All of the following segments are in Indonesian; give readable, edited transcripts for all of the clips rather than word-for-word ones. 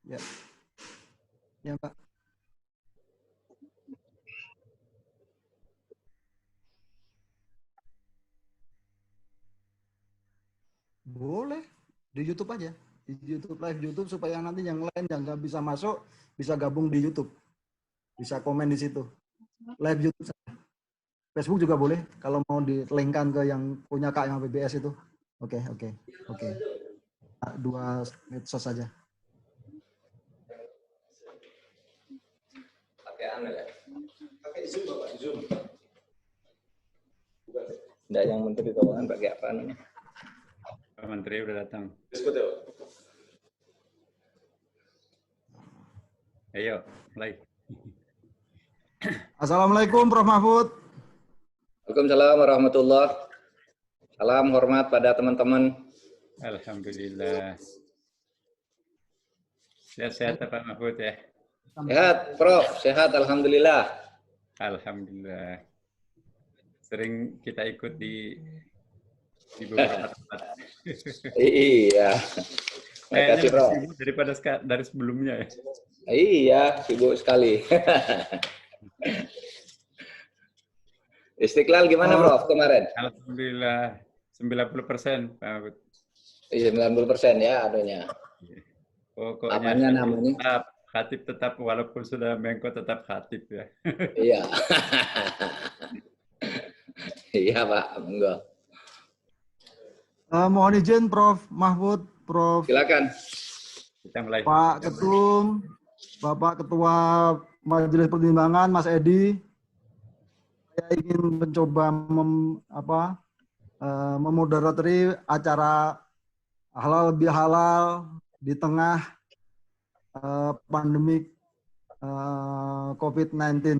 Ya, ya Pak. Boleh di YouTube aja, di YouTube live YouTube supaya nanti yang lain yang nggak bisa masuk bisa gabung di YouTube, bisa komen di situ. Live YouTube, Facebook juga boleh kalau mau di-linkkan ke yang punya KM PBS itu. Oke. Dua medsos saja. Pakai Zoom Bapak, Zoom. Enggak, yang Menteri Keuangan pakai apa namanya? Pak Menteri udah datang. Ayo, mulai. Assalamualaikum Prof. Mahfud. Waalaikumsalam warahmatullahi. Salam hormat pada teman-teman. Alhamdulillah. Sehat-sehat Pak Mahfud ya. Sehat, Prof. Sehat, alhamdulillah. Alhamdulillah. Sering kita ikut di beberapa tempat. Iya. Makasih, Prof. Daripada dari sebelumnya ya. Iya, sibuk sekali. Istiqlal gimana, Prof, kemarin? Alhamdulillah 90% Pak Mahfud. Iya, 90% ya anunya. Pokoknya Apanya namanya? Khatib tetap walaupun sudah Menko tetap khatib ya. Iya. Iya, Pak. Enggak. Mohon izin Prof. Mahfud, Prof. Silakan. Kita mulai. Pak Ketum, Bapak Ketua Majelis Pertimbangan, Mas Edi, saya ingin mencoba memoderatori acara halal bihalal di tengah pandemik COVID-19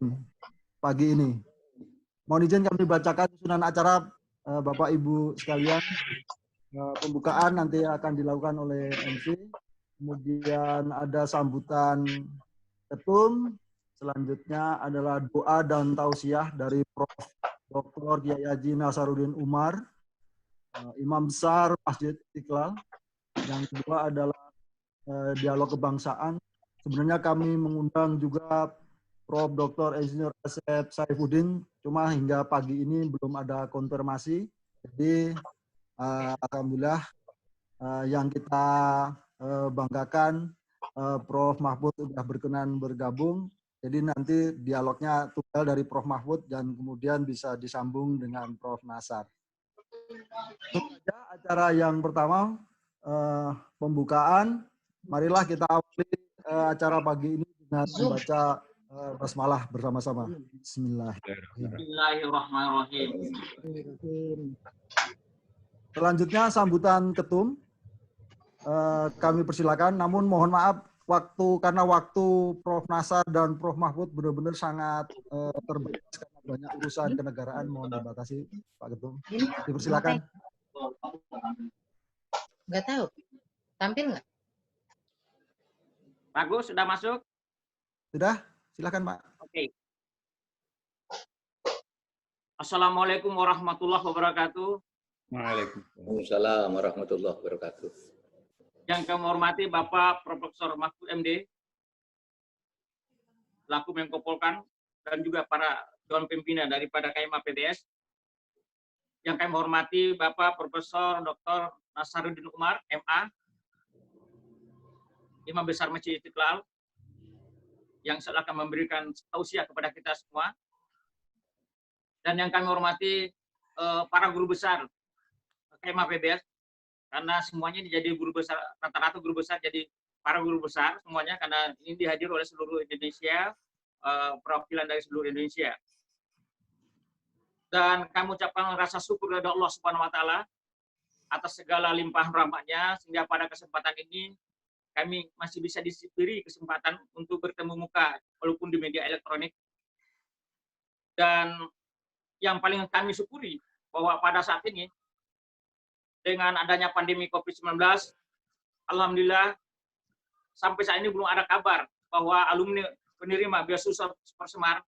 pagi ini. Mohon izin kami bacakan susunan acara Bapak Ibu sekalian. Pembukaan nanti akan dilakukan oleh MC. Kemudian ada sambutan ketum. Selanjutnya adalah doa dan tausiah dari Prof. Dr. Kiai Haji Nasaruddin Umar, Imam Besar Masjid Istiqlal. Yang kedua adalah dialog kebangsaan. Sebenarnya kami mengundang juga Prof. Dr. Insinyur Asep Saifuddin, cuma hingga pagi ini belum ada konfirmasi. Jadi alhamdulillah yang kita banggakan Prof. Mahfud sudah berkenan bergabung. Jadi nanti dialognya tunggal dari Prof. Mahfud dan kemudian bisa disambung dengan Prof. Nasar. Acara yang pertama pembukaan. Marilah kita awali acara pagi ini dengan membaca basmalah bersama-sama. Bismillahirrahmanirrahim. Selanjutnya sambutan ketum. Kami persilakan, namun mohon maaf karena waktu Prof. Nasar dan Prof. Mahfud benar-benar sangat terbatas karena banyak urusan kenegaraan, mohon dibatasi Pak Ketum. Dipersilakan. Nggak tahu. Tampil nggak? Bagus, sudah masuk? Sudah, silakan Pak. Oke. Assalamualaikum warahmatullahi wabarakatuh. Waalaikumsalam warahmatullahi wabarakatuh. Yang kami hormati Bapak Profesor Mahfud MD, selaku Menko Polkan, dan juga para Dewan Pimpinan daripada KMA PBS. Yang kami hormati Bapak Profesor Dr. Nasaruddin Umar, MA, Imam Besar Masjid Istiqlal, yang akan memberikan tausiah kepada kita semua. Dan yang kami hormati para guru besar KMA PBS, karena semuanya jadi guru besar, rata-rata guru besar jadi para guru besar semuanya, karena ini dihadiri oleh seluruh Indonesia, perwakilan dari seluruh Indonesia. Dan kami ucapkan rasa syukur kepada Allah Subhanahu wa Ta'ala atas segala limpahan rahmat-Nya, sehingga pada kesempatan ini kami masih bisa diberi kesempatan untuk bertemu muka walaupun di media elektronik. Dan yang paling kami syukuri bahwa pada saat ini dengan adanya pandemi COVID-19, alhamdulillah sampai saat ini belum ada kabar bahwa alumni penerima beasiswa Supersemar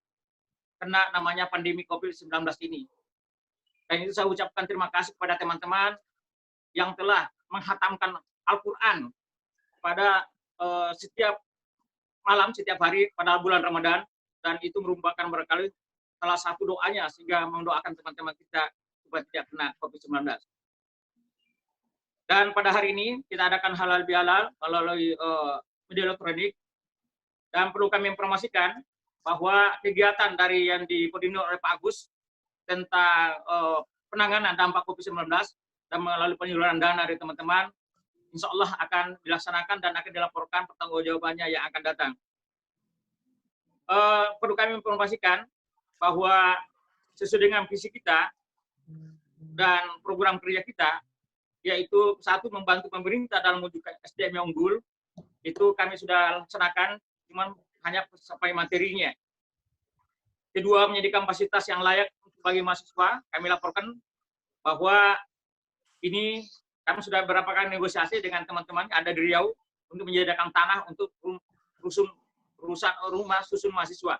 kena namanya pandemi COVID-19 ini. Dan itu saya ucapkan terima kasih kepada teman-teman yang telah menghatamkan Al-Quran pada setiap malam, setiap hari pada bulan Ramadan, dan itu merupakan barangkali salah satu doanya sehingga mendoakan teman-teman kita supaya tidak kena COVID-19. Dan pada hari ini kita adakan halal bihalal melalui media elektronik, dan perlu kami informasikan bahwa kegiatan dari yang dikoordinir oleh Pak Agus tentang penanganan dampak COVID-19 dan melalui penyaluran dana dari teman-teman, insya Allah akan dilaksanakan dan akan dilaporkan pertanggungjawabannya yang akan datang. Perlu kami informasikan bahwa sesuai dengan visi kita dan program kerja kita, yaitu satu, membantu pemerintah dalam mewujudkan SDM yang unggul, itu kami sudah laksanakan, cuman hanya sampai materinya. Kedua, menyediakan fasilitas yang layak bagi mahasiswa. Kami laporkan bahwa ini kami sudah beberapa kali negosiasi dengan teman-teman ada di Riau untuk menyediakan tanah untuk rumah susun mahasiswa.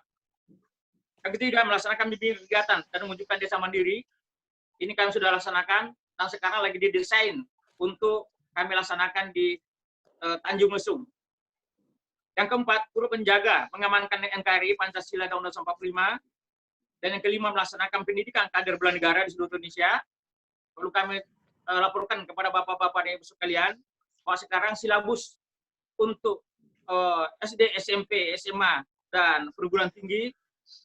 Yang ketiga, melaksanakan bimbingan kegiatan dan mewujudkan desa mandiri. Ini kami sudah laksanakan dan sekarang lagi didesain untuk kami laksanakan di Tanjung Lesung. Yang keempat, turut menjaga, mengamankan NKRI, Pancasila dan Undang-Undang 45. Dan yang kelima, melaksanakan pendidikan kader bela negara di seluruh Indonesia. Perlu kami laporkan kepada bapak-bapak dan ibu sekalian bahwa sekarang silabus untuk SD, SMP, SMA, dan perguruan tinggi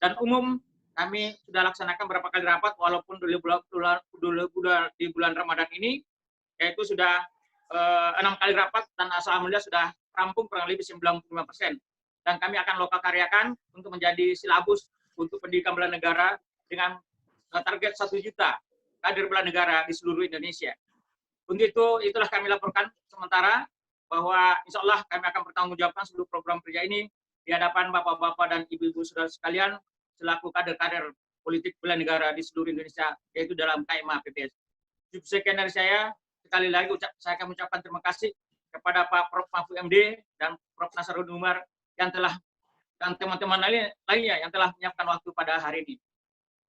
dan umum kami sudah laksanakan beberapa kali rapat, walaupun di bulan Ramadan ini, yaitu sudah 6 kali rapat, dan alhamdulillah sudah rampung kurang lebih 95%. Dan kami akan lokal karyakan untuk menjadi silabus untuk pendidikan bela negara dengan target 1 juta kader bela negara di seluruh Indonesia. Untuk itu, itulah kami laporkan sementara bahwa insya Allah kami akan bertanggungjawabkan seluruh program kerja ini di hadapan bapak-bapak dan ibu-ibu saudara sekalian selaku kader-kader politik bela negara di seluruh Indonesia, yaitu dalam KMA PPS. Cukup sekian dari saya. Sekali lagi saya akan mengucapkan terima kasih kepada Pak Prof. Mahfud MD dan Prof. Nasaruddin Umar yang telah, dan teman-teman lainnya yang telah menyiapkan waktu pada hari ini.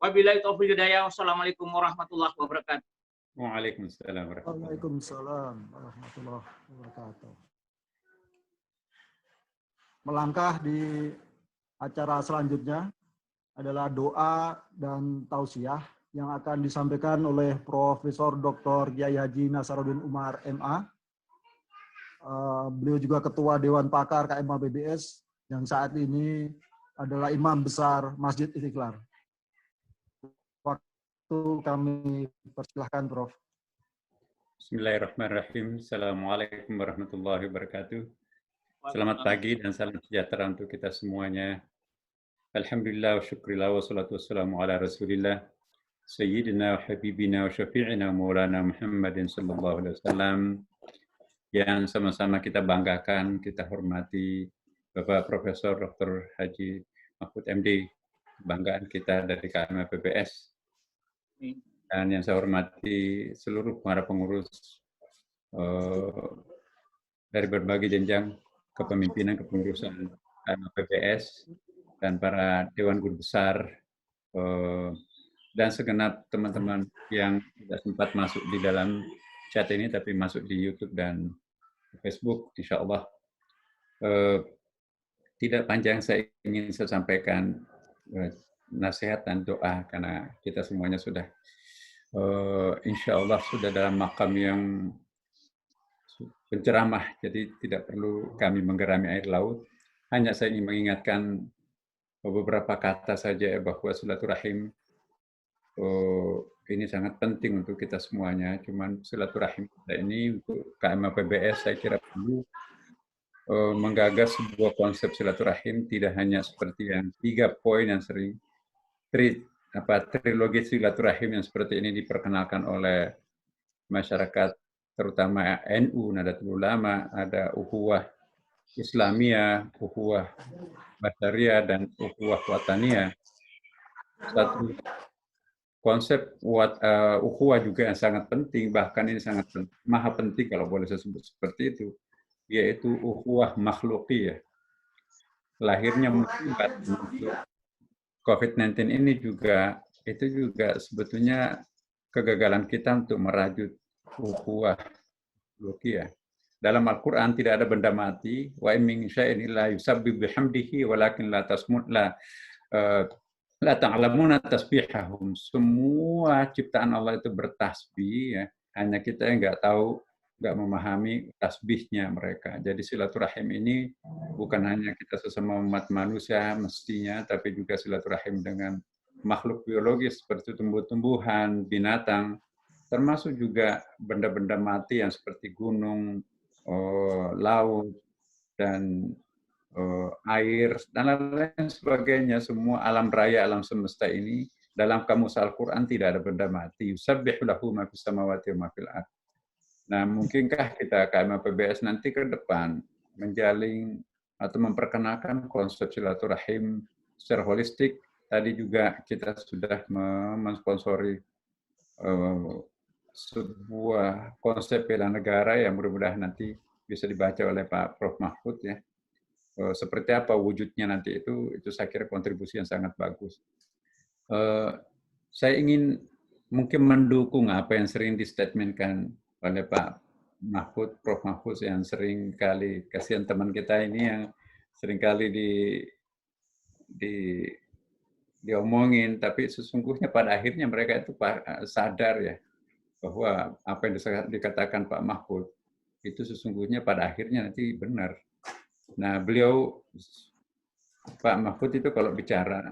Wabillahi taufiq hidayah. Wassalamualaikum warahmatullahi wabarakatuh. Waalaikumsalam warahmatullahi Waalaikumsalam warahmatullahi wabarakatuh. Melangkah di acara selanjutnya adalah doa dan tausiah yang akan disampaikan oleh Profesor Dr. Kiai Haji Nasaruddin Umar MA. Beliau juga Ketua Dewan Pakar KMA PBS yang saat ini adalah Imam Besar Masjid Istiqlal. Waktu kami persilahkan, Prof. Bismillahirrahmanirrahim. Assalamualaikum warahmatullahi wabarakatuh. Selamat pagi dan salam sejahtera untuk kita semuanya. Alhamdulillah wa syukurillah wa salatu wassalamu ala rasulillah Sayyidina wa habibina wa syafi'ina maulana Muhammadin sallallahu alaihi wasallam, yang sama-sama kita banggakan, kita hormati Bapak Profesor Dr. Haji Mahfud MD, kebanggaan kita dari KMA PPS. Dan yang saya hormati seluruh para pengurus dari berbagai jenjang kepemimpinan kepengurusan KMA PPS dan para Dewan Guru Besar dan segenap teman-teman yang tidak sempat masuk di dalam chat ini tapi masuk di YouTube dan Facebook, insya Allah. Tidak panjang, saya ingin saya sampaikan nasihat dan doa karena kita semuanya sudah insya Allah sudah dalam makam yang penceramah, jadi tidak perlu kami menggerami air laut. Hanya saya ingin mengingatkan beberapa kata saja bahwa silaturahim ini sangat penting untuk kita semuanya. Cuman silaturahim kita ini untuk KMA PBS saya kira perlu menggagas sebuah konsep silaturahim tidak hanya seperti yang 3 poin yang sering trilogi silaturahim yang seperti ini diperkenalkan oleh masyarakat terutama NU, Nahdlatul Ulama, ada ukhuwah Islamiyah, ukhuwah Basyariah, dan ukhuwah Wataniyah. Satu konsep ukhuwah juga yang sangat penting, bahkan ini sangat maha penting kalau boleh saya sebut seperti itu, yaitu ukhuwah makhlukiyah. Lahirnya musibah COVID-19 ini juga sebetulnya kegagalan kita untuk merajut ukhuwah makhlukiyah. dalam Al-Quran tidak ada benda mati. Wa in min syai'in illa yusabbihu bihamdihi walakin la ta'lamuna tasbihahum. Semua ciptaan Allah itu bertasbih, ya. Hanya kita yang nggak tahu, nggak memahami tasbihnya mereka. Jadi silaturahim ini bukan hanya kita sesama umat manusia mestinya, tapi juga silaturahim dengan makhluk biologis seperti tumbuh-tumbuhan, binatang, termasuk juga benda-benda mati yang seperti gunung, laut, dan air, dan lain sebagainya. Semua alam raya, alam semesta ini, dalam kamus Al-Quran tidak ada benda mati. Yusabbihu lahu ma fis samawati wa ma fil ardh. Nah, mungkinkah kita KMPBS nanti ke depan menjalin atau memperkenalkan konsep silaturahim secara holistik? Tadi juga kita sudah mensponsori sebuah konsep bela negara yang mudah-mudahan nanti bisa dibaca oleh Pak Prof. Mahfud, ya. Seperti apa wujudnya nanti itu saya kira kontribusi yang sangat bagus. Saya ingin mungkin mendukung apa yang sering distatementkan oleh Pak Mahfud, Prof. Mahfud, yang sering kali, kasihan teman kita ini yang sering kali diomongin, tapi sesungguhnya pada akhirnya mereka itu sadar, ya, bahwa apa yang dikatakan Pak Mahfud itu sesungguhnya pada akhirnya nanti benar. Nah, beliau, Pak Mahfud itu kalau bicara,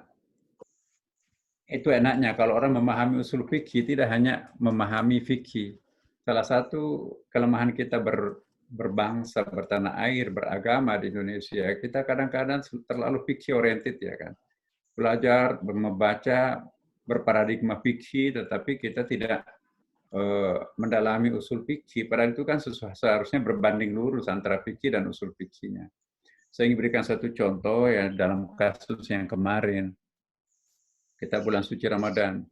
itu enaknya kalau orang memahami usul fikih, tidak hanya memahami fikih. Salah satu kelemahan kita berbangsa, bertanah air, beragama di Indonesia, kita kadang-kadang terlalu fikih oriented, ya kan. Belajar, membaca, berparadigma fikih, tetapi kita tidak mendalami usul fikih. Padahal itu kan seharusnya berbanding lurus antara fikih dan usul fikihnya. Saya ingin berikan satu contoh, ya, dalam kasus yang kemarin. Kita bulan suci Ramadan,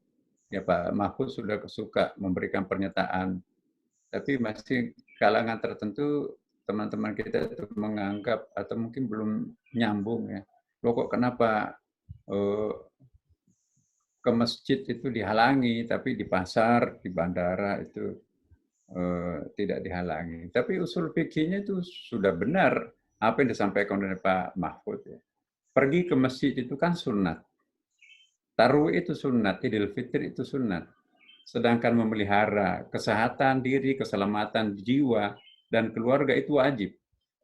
ya, Pak Mahfud sudah suka memberikan pernyataan, tapi masih kalangan tertentu teman-teman kita itu menganggap atau mungkin belum nyambung, ya. Loh, kok kenapa ke masjid itu dihalangi, tapi di pasar, di bandara itu tidak dihalangi. Tapi usul fikihnya itu sudah benar apa yang disampaikan oleh Pak Mahfud, ya. Pergi ke masjid itu kan sunat. Taruh itu sunat, Idul Fitri itu sunat. Sedangkan memelihara kesehatan diri, keselamatan jiwa, dan keluarga itu wajib.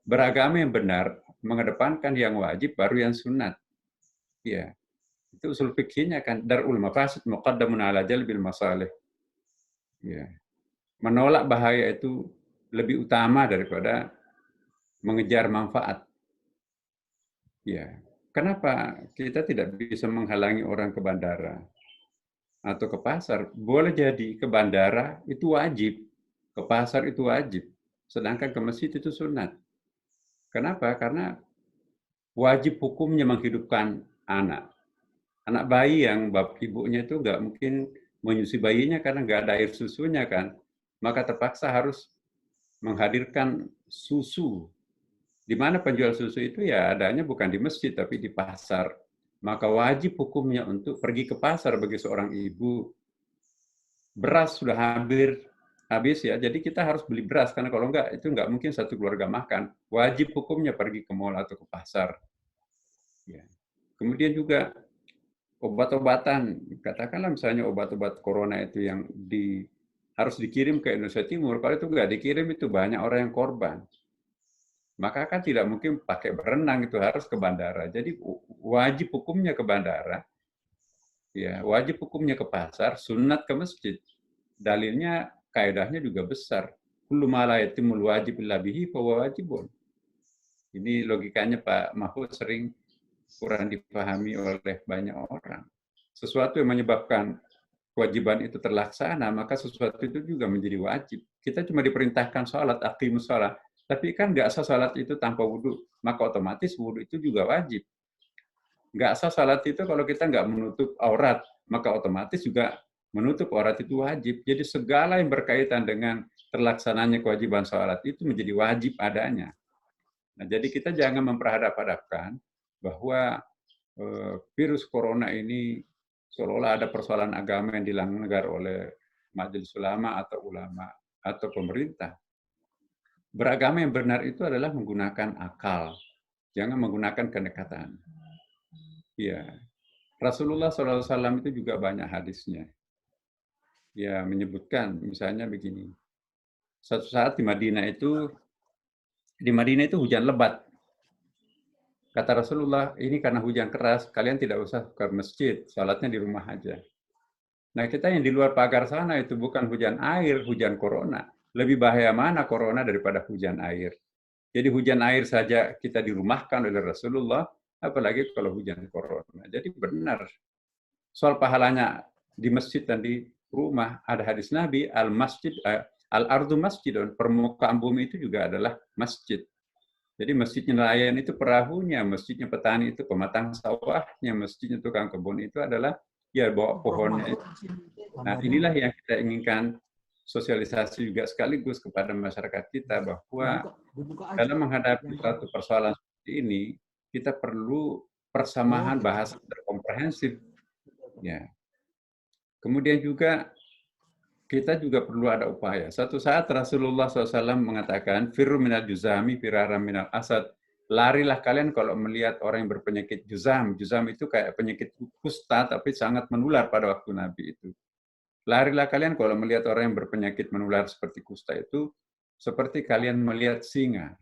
Beragama yang benar, mengedepankan yang wajib, baru yang sunat. Ya. Itu usul fikihnya kan, darul mafasid muqaddamun ala jalbil masalih. Ya. Menolak bahaya itu lebih utama daripada mengejar manfaat. Ya. Kenapa kita tidak bisa menghalangi orang ke bandara atau ke pasar? Boleh jadi ke bandara itu wajib, ke pasar itu wajib, sedangkan ke masjid itu sunat. Kenapa? Karena wajib hukumnya menghidupkan anak. Anak bayi yang ibunya itu nggak mungkin menyusui bayinya karena nggak ada air susunya kan. Maka terpaksa harus menghadirkan susu. Di mana penjual susu itu ya adanya bukan di masjid tapi di pasar. Maka wajib hukumnya untuk pergi ke pasar bagi seorang ibu. Beras sudah habis, ya, jadi kita harus beli beras karena kalau enggak itu enggak mungkin satu keluarga makan. Wajib hukumnya pergi ke mal atau ke pasar. Ya. Kemudian juga obat-obatan, katakanlah misalnya obat-obat corona itu yang harus dikirim ke Indonesia Timur, kalau itu enggak dikirim itu banyak orang yang korban. Maka kan tidak mungkin pakai berenang, itu harus ke bandara. Jadi wajib hukumnya ke bandara, ya, wajib hukumnya ke pasar, sunat ke masjid. Dalilnya, kaidahnya juga besar. Kullu ma la yatimul wajib illa bihi fa wajibun. Ini logikanya Pak Mahfud sering kurang dipahami oleh banyak orang. Sesuatu yang menyebabkan kewajiban itu terlaksana, maka sesuatu itu juga menjadi wajib. Kita cuma diperintahkan sholat, aqimus sholat, tapi kan nggak sah sholat itu tanpa wudhu, maka otomatis wudhu itu juga wajib. Nggak sah sholat itu kalau kita nggak menutup aurat, maka otomatis juga menutup aurat itu wajib. Jadi segala yang berkaitan dengan terlaksananya kewajiban sholat itu menjadi wajib adanya. Nah, jadi kita jangan memperhadap-hadapkan bahwa virus corona ini seolah-olah ada persoalan agama yang dilanggar oleh majelis ulama atau pemerintah. beragama yang benar itu adalah menggunakan akal, jangan menggunakan kedekatan. Ya, Rasulullah SAW itu juga banyak hadisnya. Ya, menyebutkan misalnya begini. Suatu saat di Madinah itu hujan lebat. Kata Rasulullah, ini karena hujan keras, kalian tidak usah ke masjid, salatnya di rumah aja. Nah, kita yang di luar pagar sana itu bukan hujan air, hujan corona. Lebih bahaya mana corona daripada hujan air? Jadi hujan air saja kita dirumahkan oleh Rasulullah, apalagi kalau hujan corona. Jadi benar. Soal pahalanya di masjid dan di rumah, ada hadis Nabi, al-ardu masjidun, permukaan bumi itu juga adalah masjid. Jadi masjidnya nelayan itu perahunya, masjidnya petani itu pematang sawahnya, masjidnya tukang kebun itu adalah ya bawa pohonnya. Nah, inilah yang kita inginkan sosialisasi juga sekaligus kepada masyarakat kita bahwa dalam menghadapi suatu persoalan seperti ini, kita perlu persamaan bahasa berkomprehensif. Ya. Kemudian juga kita juga perlu ada upaya. Suatu saat Rasulullah SAW mengatakan, "Firru minal juzami, firaram minal asad." Larilah kalian kalau melihat orang yang berpenyakit juzam. Juzam itu kayak penyakit kusta, tapi sangat menular pada waktu Nabi itu. Larilah kalian kalau melihat orang yang berpenyakit menular seperti kusta itu, seperti kalian melihat singa.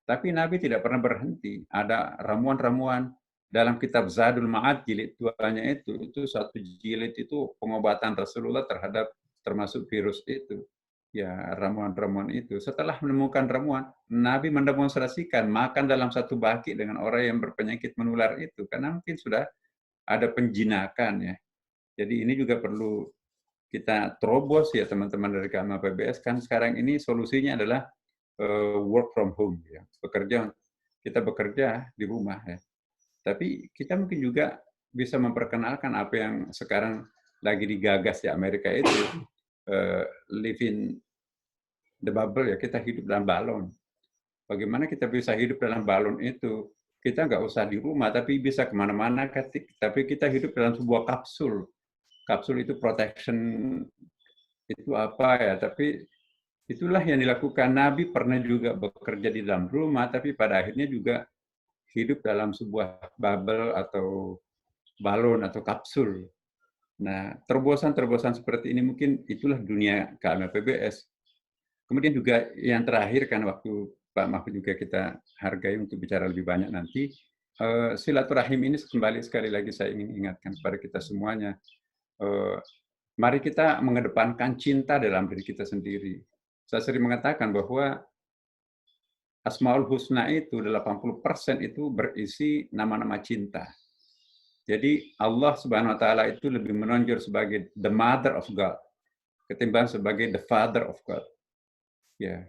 Tapi Nabi tidak pernah berhenti. Ada ramuan-ramuan dalam kitab Zadul Ma'ad jilid 2-nya itu satu jilid itu pengobatan Rasulullah terhadap termasuk virus itu. Ya, ramuan-ramuan itu. Setelah menemukan ramuan, Nabi mendemonstrasikan makan dalam satu baki dengan orang yang berpenyakit menular itu. Karena mungkin sudah ada penjinakan ya. Jadi ini juga perlu kita terobos ya teman-teman dari KMA PBS. Kan sekarang ini solusinya adalah work from home. Ya. Kita bekerja di rumah. Ya. Tapi kita mungkin juga bisa memperkenalkan apa yang sekarang lagi digagas di Amerika itu, live in the bubble, ya, kita hidup dalam balon. Bagaimana kita bisa hidup dalam balon itu? Kita nggak usah di rumah, tapi bisa kemana-mana, tapi kita hidup dalam sebuah kapsul. Kapsul itu protection, itu apa ya, tapi itulah yang dilakukan. Nabi pernah juga bekerja di dalam rumah, tapi pada akhirnya juga hidup dalam sebuah bubble atau balon atau kapsul. Nah, terobosan-terobosan seperti ini mungkin itulah dunia KMA PBS. Kemudian juga yang terakhir kan waktu Pak Mahfud juga kita hargai untuk bicara lebih banyak nanti. Silaturahim ini kembali sekali lagi saya ingin ingatkan kepada kita semuanya. Mari kita mengedepankan cinta dalam diri kita sendiri. Saya sering mengatakan bahwa Asmaul Husna itu 80% itu berisi nama-nama cinta. Jadi Allah Subhanahu wa taala itu lebih menonjol sebagai the mother of God ketimbang sebagai the father of God. Ya.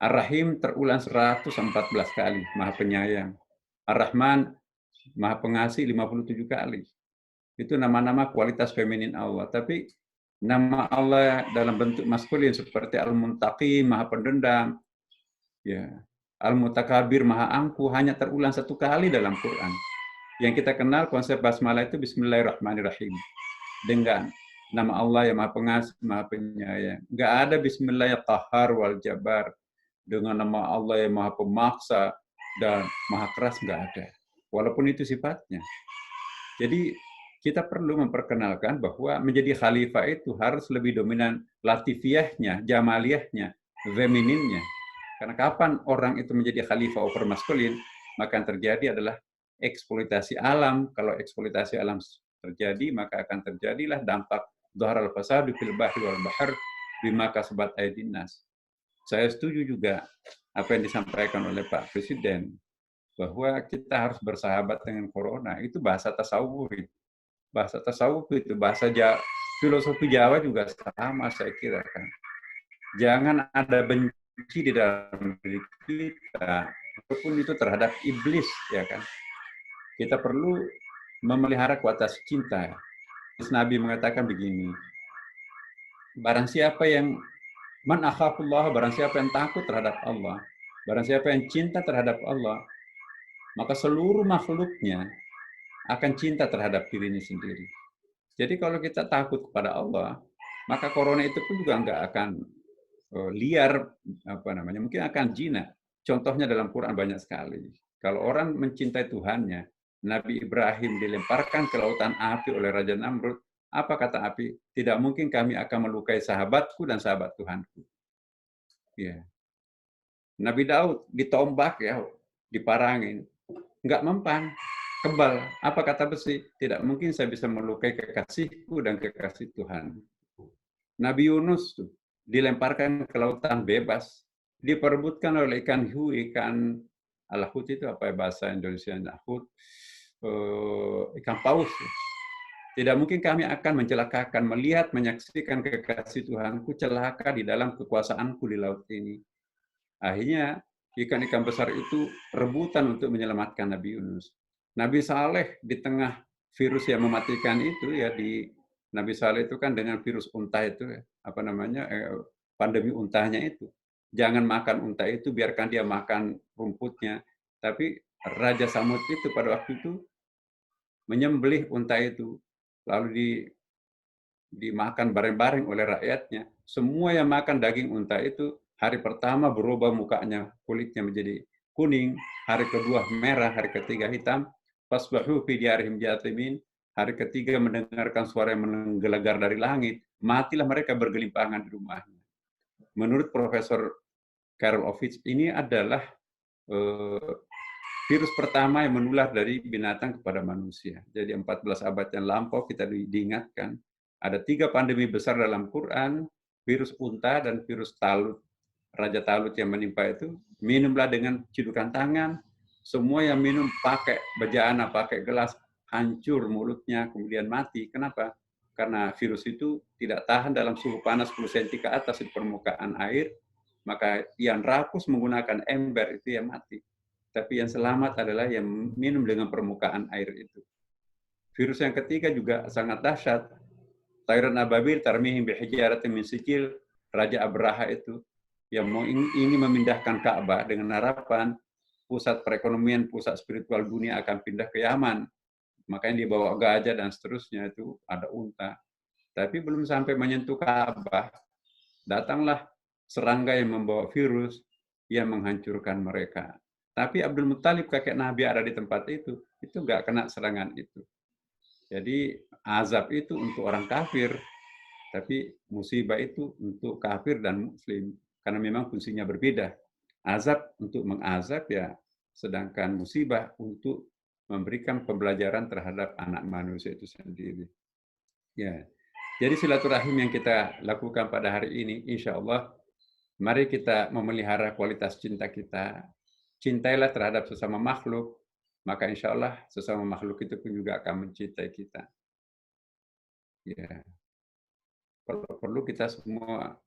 Ar-Rahim terulang 114 kali, Maha Penyayang. Ar-Rahman Maha Pengasih 57 kali. Itu nama-nama kualitas feminin Allah. Tapi nama Allah dalam bentuk maskulin seperti Al-Muntaqi, Maha Pendendam, ya, Al-Mutakabir, Maha Angkuh, hanya terulang 1 kali dalam Quran. Yang kita kenal konsep basmalah itu Bismillahirrahmanirrahim. Dengan nama Allah yang Maha Pengasih, Maha Penyayang. Nggak ada Bismillah yang Qahhar wal Jabbar. Dengan nama Allah yang Maha Pemaksa dan Maha Keras, nggak ada. Walaupun itu sifatnya. Jadi kita perlu memperkenalkan bahwa menjadi khalifah itu harus lebih dominan latifiyahnya, jamaliyahnya, femininnya. Karena kapan orang itu menjadi khalifah over maskulin, maka yang terjadi adalah eksploitasi alam. Kalau eksploitasi alam terjadi, maka akan terjadilah dampak dhaharal fasadu fil bahri wal bahr bima kasabat aydin nas. Saya setuju juga apa yang disampaikan oleh Pak Presiden bahwa kita harus bersahabat dengan corona. Itu bahasa tasawuf. Bahasa tasawuf itu bahasa filosofi Jawa juga sama saya kira kan. Jangan ada benci di dalam diri kita, walaupun itu terhadap iblis, ya kan. Kita perlu memelihara kualitas cinta. Nabi mengatakan begini, barang siapa yang man akhafullah, barang siapa yang takut terhadap Allah, barang siapa yang cinta terhadap Allah, maka seluruh makhluknya akan cinta terhadap dirinya sendiri. Jadi kalau kita takut kepada Allah, maka corona itu pun juga nggak akan liar, apa namanya, mungkin akan jina. Contohnya dalam Quran banyak sekali. Kalau orang mencintai Tuhannya, Nabi Ibrahim dilemparkan ke lautan api oleh Raja Namrud. Apa kata api? Tidak mungkin kami akan melukai sahabatku dan sahabat Tuhanku. Ya. Nabi Daud ditombak ya, diparangin, nggak mempan, kebal. Apa kata besi? Tidak mungkin saya bisa melukai kekasihku dan kekasih Tuhan. Nabi Yunus tuh dilemparkan ke lautan bebas, diperebutkan oleh ikan hiu, ikan alahut itu apa ya bahasa Indonesia alahut, ikan paus. Tidak mungkin kami akan mencelakakan, melihat, menyaksikan kekasih Tuhanku celaka di dalam kekuasaanku di laut ini. Akhirnya ikan-ikan besar itu rebutan untuk menyelamatkan Nabi Yunus. Nabi Saleh di tengah virus yang mematikan itu ya, di Nabi Saleh itu kan dengan virus unta itu ya, apa namanya, pandemi untanya itu. Jangan makan unta itu, biarkan dia makan rumputnya. Tapi Raja Samud itu pada waktu itu menyembelih unta itu, lalu dimakan bareng-bareng oleh rakyatnya. Semua yang makan daging unta itu hari pertama berubah mukanya, kulitnya menjadi kuning, hari kedua merah, hari ketiga hitam. Fasbahu fi diyarihim jathimin, hari ketiga mendengarkan suara yang menggelegar dari langit, matilah mereka bergelimpangan di rumahnya. Menurut Profesor Karlovich, ini adalah virus pertama yang menular dari binatang kepada manusia. Jadi 14 abad yang lampau kita diingatkan, ada 3 pandemi besar dalam Quran, virus unta dan virus Talut. Raja Talut yang menimpa itu, minumlah dengan cidukan tangan, semua yang minum pakai bejana, pakai gelas, hancur mulutnya, kemudian mati. Kenapa? Karena virus itu tidak tahan dalam suhu panas 10 cm ke atas di permukaan air, maka yang rakus menggunakan ember itu yang mati. Tapi yang selamat adalah yang minum dengan permukaan air itu. Virus yang ketiga juga sangat dahsyat. Tayran ababil tarmihim bihijaratin min sijil, Raja Abraha itu yang mau ingin memindahkan Ka'bah dengan harapan pusat perekonomian, pusat spiritual dunia akan pindah ke Yaman. Makanya dibawa gajah dan seterusnya, itu ada unta. Tapi belum sampai menyentuh Ka'bah, datanglah serangga yang membawa virus yang menghancurkan mereka. Tapi Abdul Muttalib, kakek Nabi, ada di tempat itu nggak kena serangan itu. Jadi azab itu untuk orang kafir, tapi musibah itu untuk kafir dan muslim, karena memang fungsinya berbeda. Azab untuk mengazab ya, sedangkan musibah untuk memberikan pembelajaran terhadap anak manusia itu sendiri. Ya, jadi silaturahim yang kita lakukan pada hari ini, insya Allah, mari kita memelihara kualitas cinta kita. Cintailah terhadap sesama makhluk, maka insya Allah sesama makhluk itu pun juga akan mencintai kita. Ya, perlu kita semua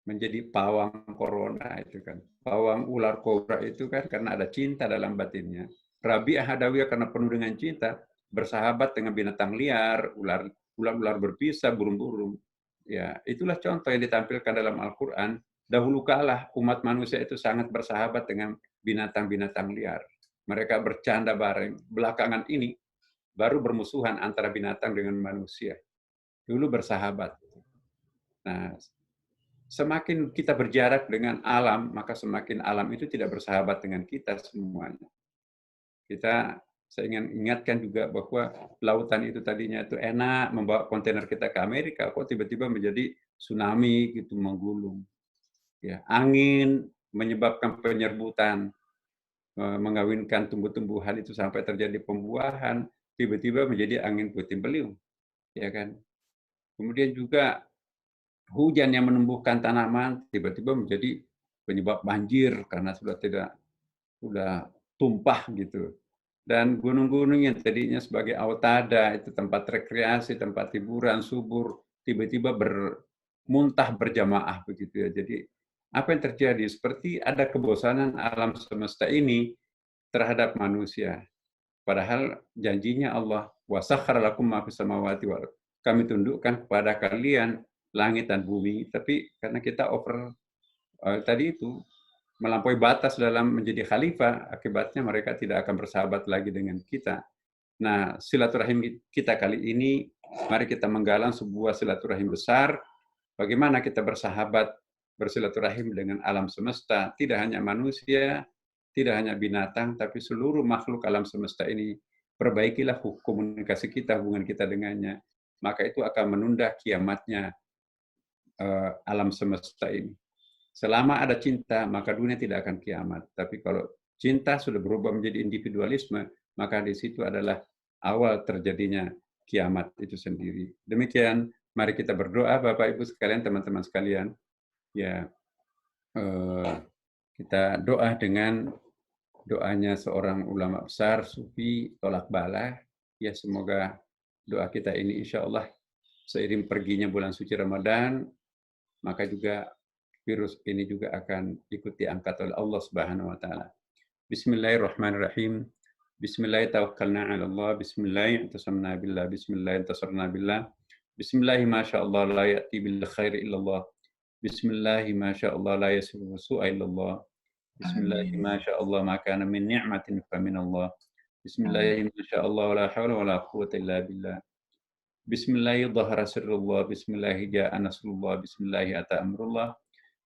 menjadi pawang corona itu kan, pawang ular kobra itu kan karena ada cinta dalam batinnya. Rabi'ah Adawiyah karena penuh dengan cinta, bersahabat dengan binatang liar, ular berpisah, burung-burung. Ya, itulah contoh yang ditampilkan dalam Al-Quran. Dahulu kala umat manusia itu sangat bersahabat dengan binatang-binatang liar. Mereka bercanda bareng. Belakangan ini baru bermusuhan antara binatang dengan manusia. Dulu bersahabat. Nah, semakin kita berjarak dengan alam, maka semakin alam itu tidak bersahabat dengan kita semuanya. Saya ingin ingatkan juga bahwa lautan itu tadinya itu enak, membawa kontainer kita ke Amerika, kok tiba-tiba menjadi tsunami gitu, menggulung. Ya, angin menyebabkan penyerbutan, mengawinkan tumbuh-tumbuhan itu sampai terjadi pembuahan, tiba-tiba menjadi angin puting beliung, ya kan? Kemudian juga hujan yang menumbuhkan tanaman tiba-tiba menjadi penyebab banjir karena sudah tumpah gitu. Dan gunung-gunung yang tadinya sebagai autada, itu tempat rekreasi, tempat hiburan, subur, tiba-tiba bermuntah berjamaah begitu ya. Jadi apa yang terjadi? Seperti ada kebosanan alam semesta ini terhadap manusia. Padahal janjinya Allah, wasakhkhara lakum ma fis samawati wal ardh. Kami tundukkan kepada kalian langit dan bumi, tapi karena kita tadi itu melampaui batas dalam menjadi khalifah, akibatnya mereka tidak akan bersahabat lagi dengan kita. Nah, silaturahim kita kali ini, mari kita menggalang sebuah silaturahim besar. Bagaimana kita bersahabat bersilaturahim dengan alam semesta, tidak hanya manusia, tidak hanya binatang, tapi seluruh makhluk alam semesta ini. Perbaikilah komunikasi kita, hubungan kita dengannya. Maka itu akan menunda kiamatnya alam semesta ini. Selama ada cinta, maka dunia tidak akan kiamat. Tapi kalau cinta sudah berubah menjadi individualisme, maka di situ adalah awal terjadinya kiamat itu sendiri. Demikian, mari kita berdoa, Bapak Ibu sekalian, teman-teman sekalian. Ya, kita doa dengan doanya seorang ulama besar, Sufi, Tolak Bala. Ya, semoga doa kita ini insya Allah seiring perginya bulan suci Ramadan, maka juga virus ini juga akan ikut diangkat oleh Allah Subhanahu wa taala. Bismillahirrahmanirrahim. Bismillah tawakkalna 'ala Allah, bismillah tasamna billah, bismillah intasarna billah. Bismillah masyaallah la ya'ti bil khair illallah. Bismillah masyaallah la yasifu su'a illallah. Bismillah masyaallah ma kana min ni'matin fa min Allah. Bismillah masyaallah la haula wala quwwata illa billah. Bismillah dhahara sirrullah, bismillah ja'a nasrullah, bismillah ata amrullah.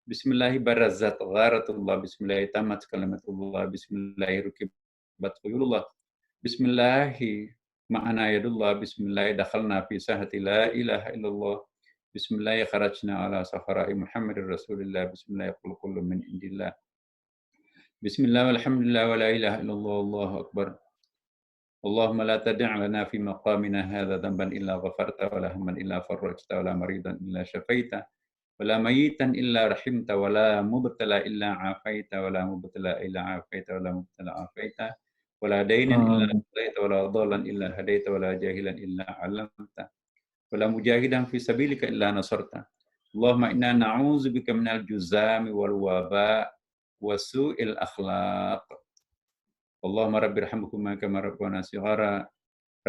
Bismillah barazat gharatullah, bismillah tamat kalimatullah, bismillah rukibat khuyulullah, bismillah ma'ana yadullah, bismillah dakhalna fi sahati la ilaha illallah, bismillah kharajna ala safara'i Muhammadir Rasulillah, bismillah kullu min indillah, bismillah walhamdulillah wa la ilaha illallah, Allahu akbar. Allahumma la tadi' lana fi maqamina hadha dhanban illa ghafarta wa la hamman illa farrajta wa la maridan illa syafaita ولا ميتا إلا رحمت ولا مبتلى إلا عافيت ولا مبتلى إلا عافيت ولا مبتلى عافيت ولا دينا إلا قضيت ولا ضالا إلا هديت ولا جاهلا إلا علمت ولا مجاهدا في سبيلك إلا نصرت اللهم إنا نعوذ بك من الجزام والوباء وسوء الأخلاق اللهم رب ارحمكما كما ربنا صغارا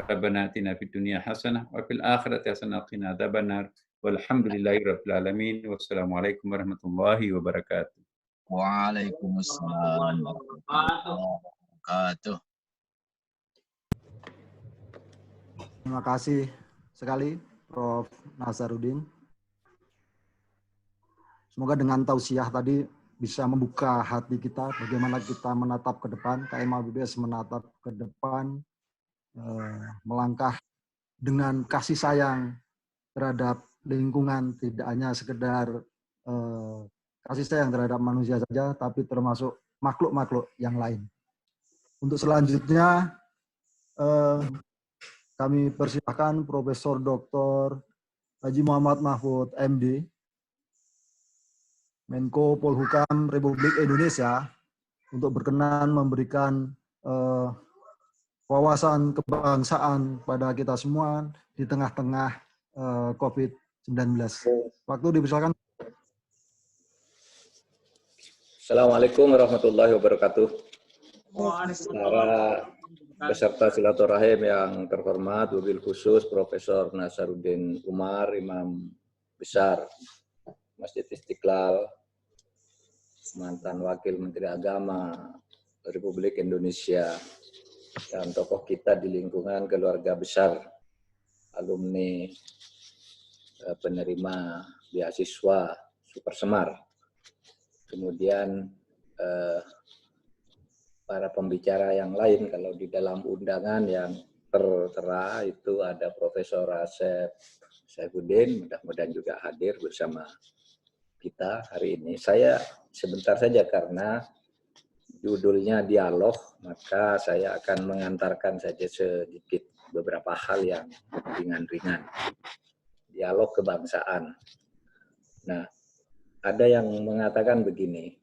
ربنا آتنا في الدنيا حسنة وفي الآخرة حسنة وقنا عذاب النار Walhamdulillahi rabbil alamin. Wassalamualaikum warahmatullahi wabarakatuh. Waalaikumsalam warahmatullahi wabarakatuh. Terima kasih sekali Prof. Nasaruddin. Semoga dengan tausiah tadi bisa membuka hati kita, bagaimana kita menatap ke depan, KMABBS menatap ke depan, melangkah dengan kasih sayang terhadap lingkungan, tidak hanya sekedar kasih sayang terhadap manusia saja, tapi termasuk makhluk-makhluk yang lain. Untuk selanjutnya, kami persilahkan Profesor Dr. Haji Muhammad Mahfud, MD, Menko Polhukam Republik Indonesia, untuk berkenan memberikan wawasan kebangsaan pada kita semua di tengah-tengah COVID-19. Waktu dipersilakan. Assalamualaikum warahmatullahi wabarakatuh. Para peserta silaturahim yang terhormat, wabil khusus Profesor Nasaruddin Umar, Imam Besar Masjid Istiqlal, mantan Wakil Menteri Agama Republik Indonesia, dan tokoh kita di lingkungan keluarga besar, alumni penerima beasiswa Super Semar. Kemudian para pembicara yang lain, kalau di dalam undangan yang tertera itu ada Profesor Asep Saifuddin, mudah-mudahan juga hadir bersama kita hari ini. Saya sebentar saja karena judulnya dialog, maka saya akan mengantarkan saja sedikit beberapa hal yang ringan-ringan. Dialog kebangsaan. Nah, ada yang mengatakan begini,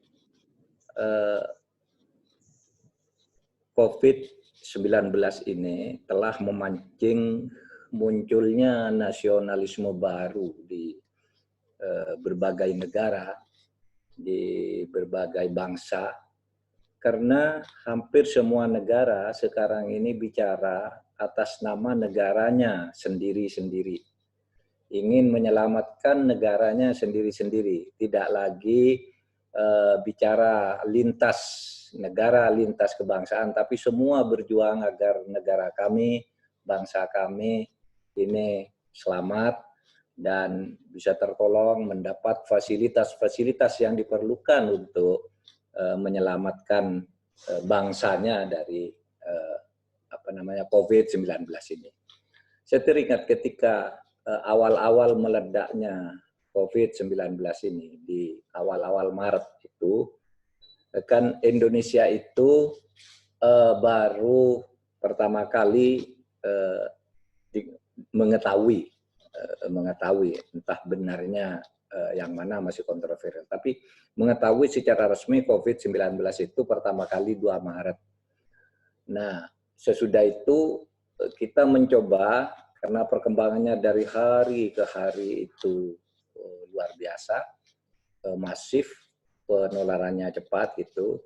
COVID-19 ini telah memancing munculnya nasionalisme baru di berbagai negara, di berbagai bangsa, karena hampir semua negara sekarang ini bicara atas nama negaranya sendiri-sendiri. Ingin menyelamatkan negaranya sendiri-sendiri, tidak lagi bicara lintas negara, lintas kebangsaan, tapi semua berjuang agar negara kami, bangsa kami ini selamat dan bisa tertolong mendapat fasilitas-fasilitas yang diperlukan untuk menyelamatkan bangsanya dari COVID-19 ini. Saya teringat ketika awal-awal meledaknya COVID-19 ini di awal-awal Maret itu, kan Indonesia itu baru pertama kali mengetahui entah benarnya yang mana masih kontroversial, tapi mengetahui secara resmi COVID-19 itu pertama kali 2 Maret. Nah, sesudah itu kita mencoba, karena perkembangannya dari hari ke hari itu luar biasa, masif, penularannya cepat gitu.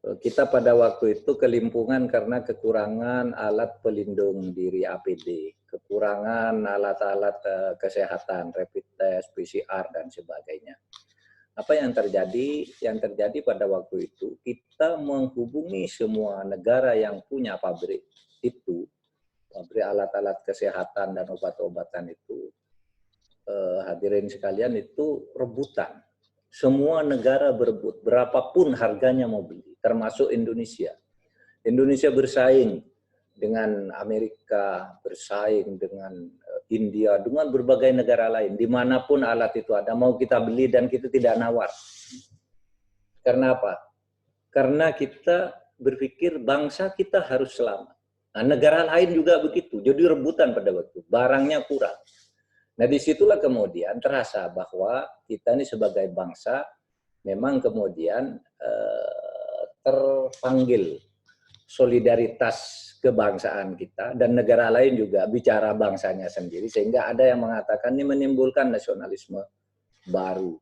Kita pada waktu itu kelimpungan karena kekurangan alat pelindung diri APD, kekurangan alat-alat kesehatan, rapid test, PCR, dan sebagainya. Apa yang terjadi? Yang terjadi pada waktu itu, kita menghubungi semua negara yang punya pabrik itu, pabrik alat-alat kesehatan dan obat-obatan itu, hadirin sekalian, itu rebutan. Semua negara berebut, berapapun harganya mau beli, termasuk Indonesia. Indonesia bersaing dengan Amerika, bersaing dengan India, dengan berbagai negara lain. Dimanapun alat itu ada, mau kita beli dan kita tidak nawar. Karena apa? Karena kita berpikir bangsa kita harus selamat. Nah, negara lain juga begitu, jadi rebutan pada waktu, barangnya kurang. Nah, disitulah kemudian terasa bahwa kita ini sebagai bangsa memang kemudian terpanggil solidaritas kebangsaan kita, dan negara lain juga bicara bangsanya sendiri, sehingga ada yang mengatakan ini menimbulkan nasionalisme baru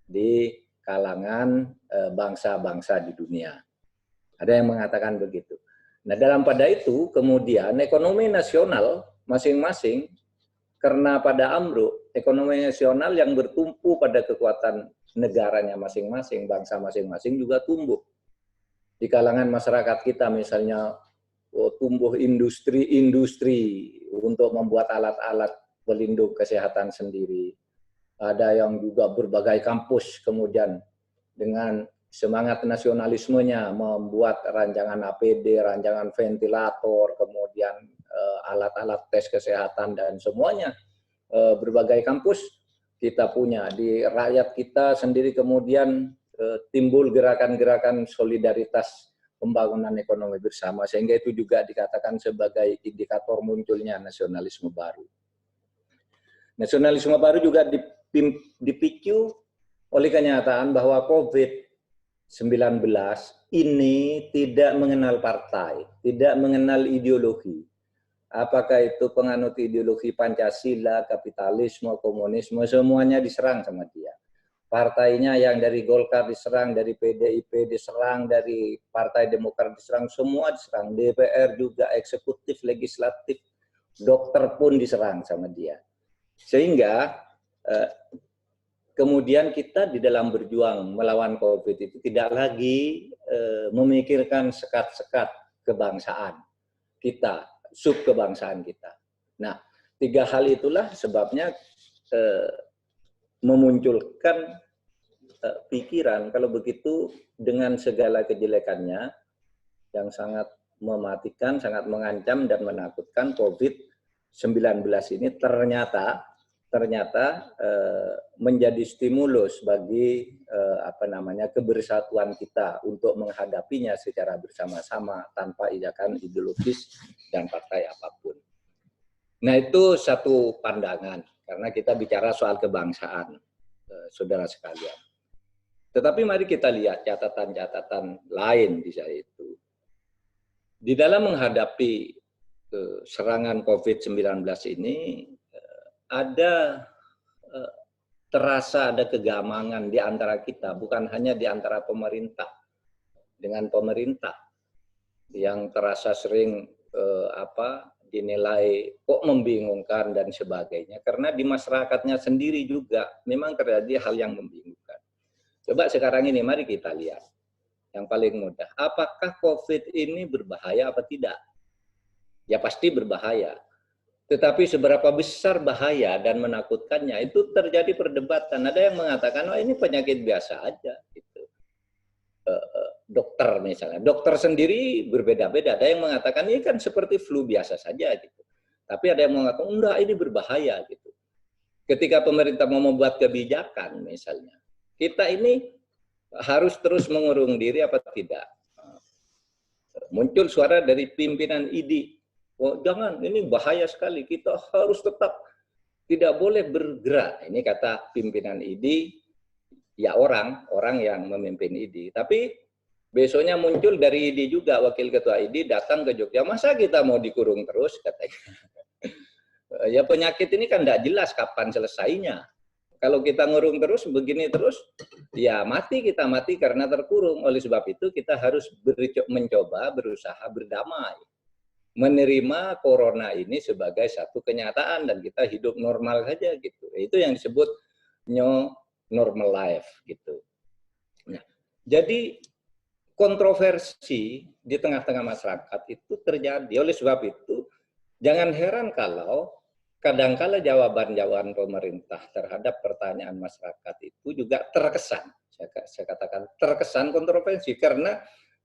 di kalangan bangsa-bangsa di dunia. Ada yang mengatakan begitu. Nah, dalam pada itu kemudian ekonomi nasional masing-masing, karena pada ambruk, ekonomi nasional yang bertumpu pada kekuatan negaranya masing-masing, bangsa masing-masing juga tumbuh. Di kalangan masyarakat kita misalnya tumbuh industri-industri untuk membuat alat-alat pelindung kesehatan sendiri. Ada yang juga berbagai kampus kemudian dengan semangat nasionalismenya membuat rancangan APD, rancangan ventilator, kemudian alat-alat tes kesehatan, dan semuanya berbagai kampus kita punya. Di rakyat kita sendiri kemudian timbul gerakan-gerakan solidaritas pembangunan ekonomi bersama, sehingga itu juga dikatakan sebagai indikator munculnya nasionalisme baru. Nasionalisme baru juga dipicu oleh kenyataan bahwa COVID-19 ini tidak mengenal partai, tidak mengenal ideologi. Apakah itu penganut ideologi Pancasila, kapitalisme, komunisme, semuanya diserang sama dia. Partainya yang dari Golkar diserang, dari PDIP diserang, dari Partai Demokrat diserang, semua diserang. DPR juga, eksekutif, legislatif, dokter pun diserang sama dia. Sehingga kemudian kita di dalam berjuang melawan COVID itu tidak lagi memikirkan sekat-sekat kebangsaan kita, sub kebangsaan kita. Nah, 3 hal itulah sebabnya memunculkan pikiran kalau begitu dengan segala kejelekannya yang sangat mematikan, sangat mengancam dan menakutkan, COVID-19 ini ternyata menjadi stimulus bagi kebersatuan kita untuk menghadapinya secara bersama-sama tanpa ijakan ideologis dan partai apapun. Nah, itu satu pandangan karena kita bicara soal kebangsaan, saudara sekalian. Tetapi mari kita lihat catatan-catatan lain di saat itu. Di dalam menghadapi serangan COVID-19 ini terasa ada kegamangan di antara kita, bukan hanya di antara pemerintah dengan pemerintah yang terasa sering dinilai kok membingungkan dan sebagainya, karena di masyarakatnya sendiri juga memang terjadi hal yang membingungkan. Coba sekarang ini mari kita lihat yang paling mudah, apakah COVID ini berbahaya apa tidak? Ya pasti berbahaya. Tetapi seberapa besar bahaya dan menakutkannya itu terjadi perdebatan. Ada yang mengatakan, oh ini penyakit biasa aja. Gitu. Dokter misalnya, dokter sendiri berbeda-beda. Ada yang mengatakan ini kan seperti flu biasa saja. Gitu. Tapi ada yang mengatakan enggak, ini berbahaya. Gitu. Ketika pemerintah mau membuat kebijakan misalnya, kita ini harus terus mengurung diri apa tidak? Muncul suara dari pimpinan ID. Oh, jangan, ini bahaya sekali. Kita harus tetap tidak boleh bergerak. Ini kata pimpinan ID, ya orang yang memimpin ID. Tapi besoknya muncul dari ID juga, wakil ketua ID datang ke Jogja. Masa kita mau dikurung terus, katanya. Ya penyakit ini kan tidak jelas kapan selesainya. Kalau kita ngurung terus, begini terus, ya kita mati karena terkurung. Oleh sebab itu kita harus mencoba, berusaha berdamai. Menerima corona ini sebagai satu kenyataan dan kita hidup normal saja gitu. Itu yang disebut new normal life gitu. Nah, jadi kontroversi di tengah-tengah masyarakat itu terjadi. Oleh sebab itu jangan heran kalau kadangkala jawaban-jawaban pemerintah terhadap pertanyaan masyarakat itu juga terkesan, saya katakan terkesan kontroversi karena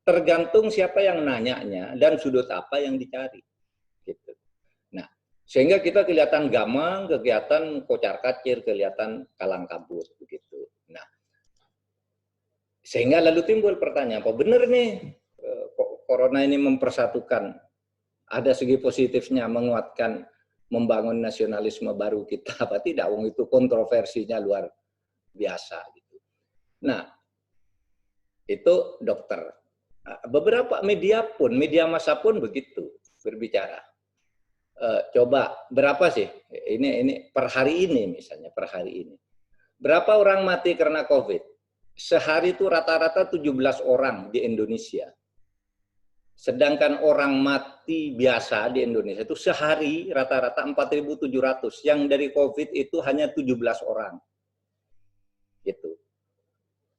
tergantung siapa yang nanyanya dan sudut apa yang dicari. Gitu. Nah, sehingga kita kelihatan gamang, kelihatan kocar-kacir, kelihatan kalang kabut begitu. Nah, sehingga lalu timbul pertanyaan, apa benar nih corona ini mempersatukan? Ada segi positifnya menguatkan membangun nasionalisme baru kita apa tidak? Wong itu kontroversinya luar biasa gitu. Nah, itu dokter. Beberapa media massa pun begitu berbicara. Coba berapa sih? Ini per hari ini misalnya, per hari ini. Berapa orang mati karena COVID? Sehari itu rata-rata 17 orang di Indonesia. Sedangkan orang mati biasa di Indonesia itu sehari rata-rata 4.700. Yang dari COVID itu hanya 17 orang. Gitu.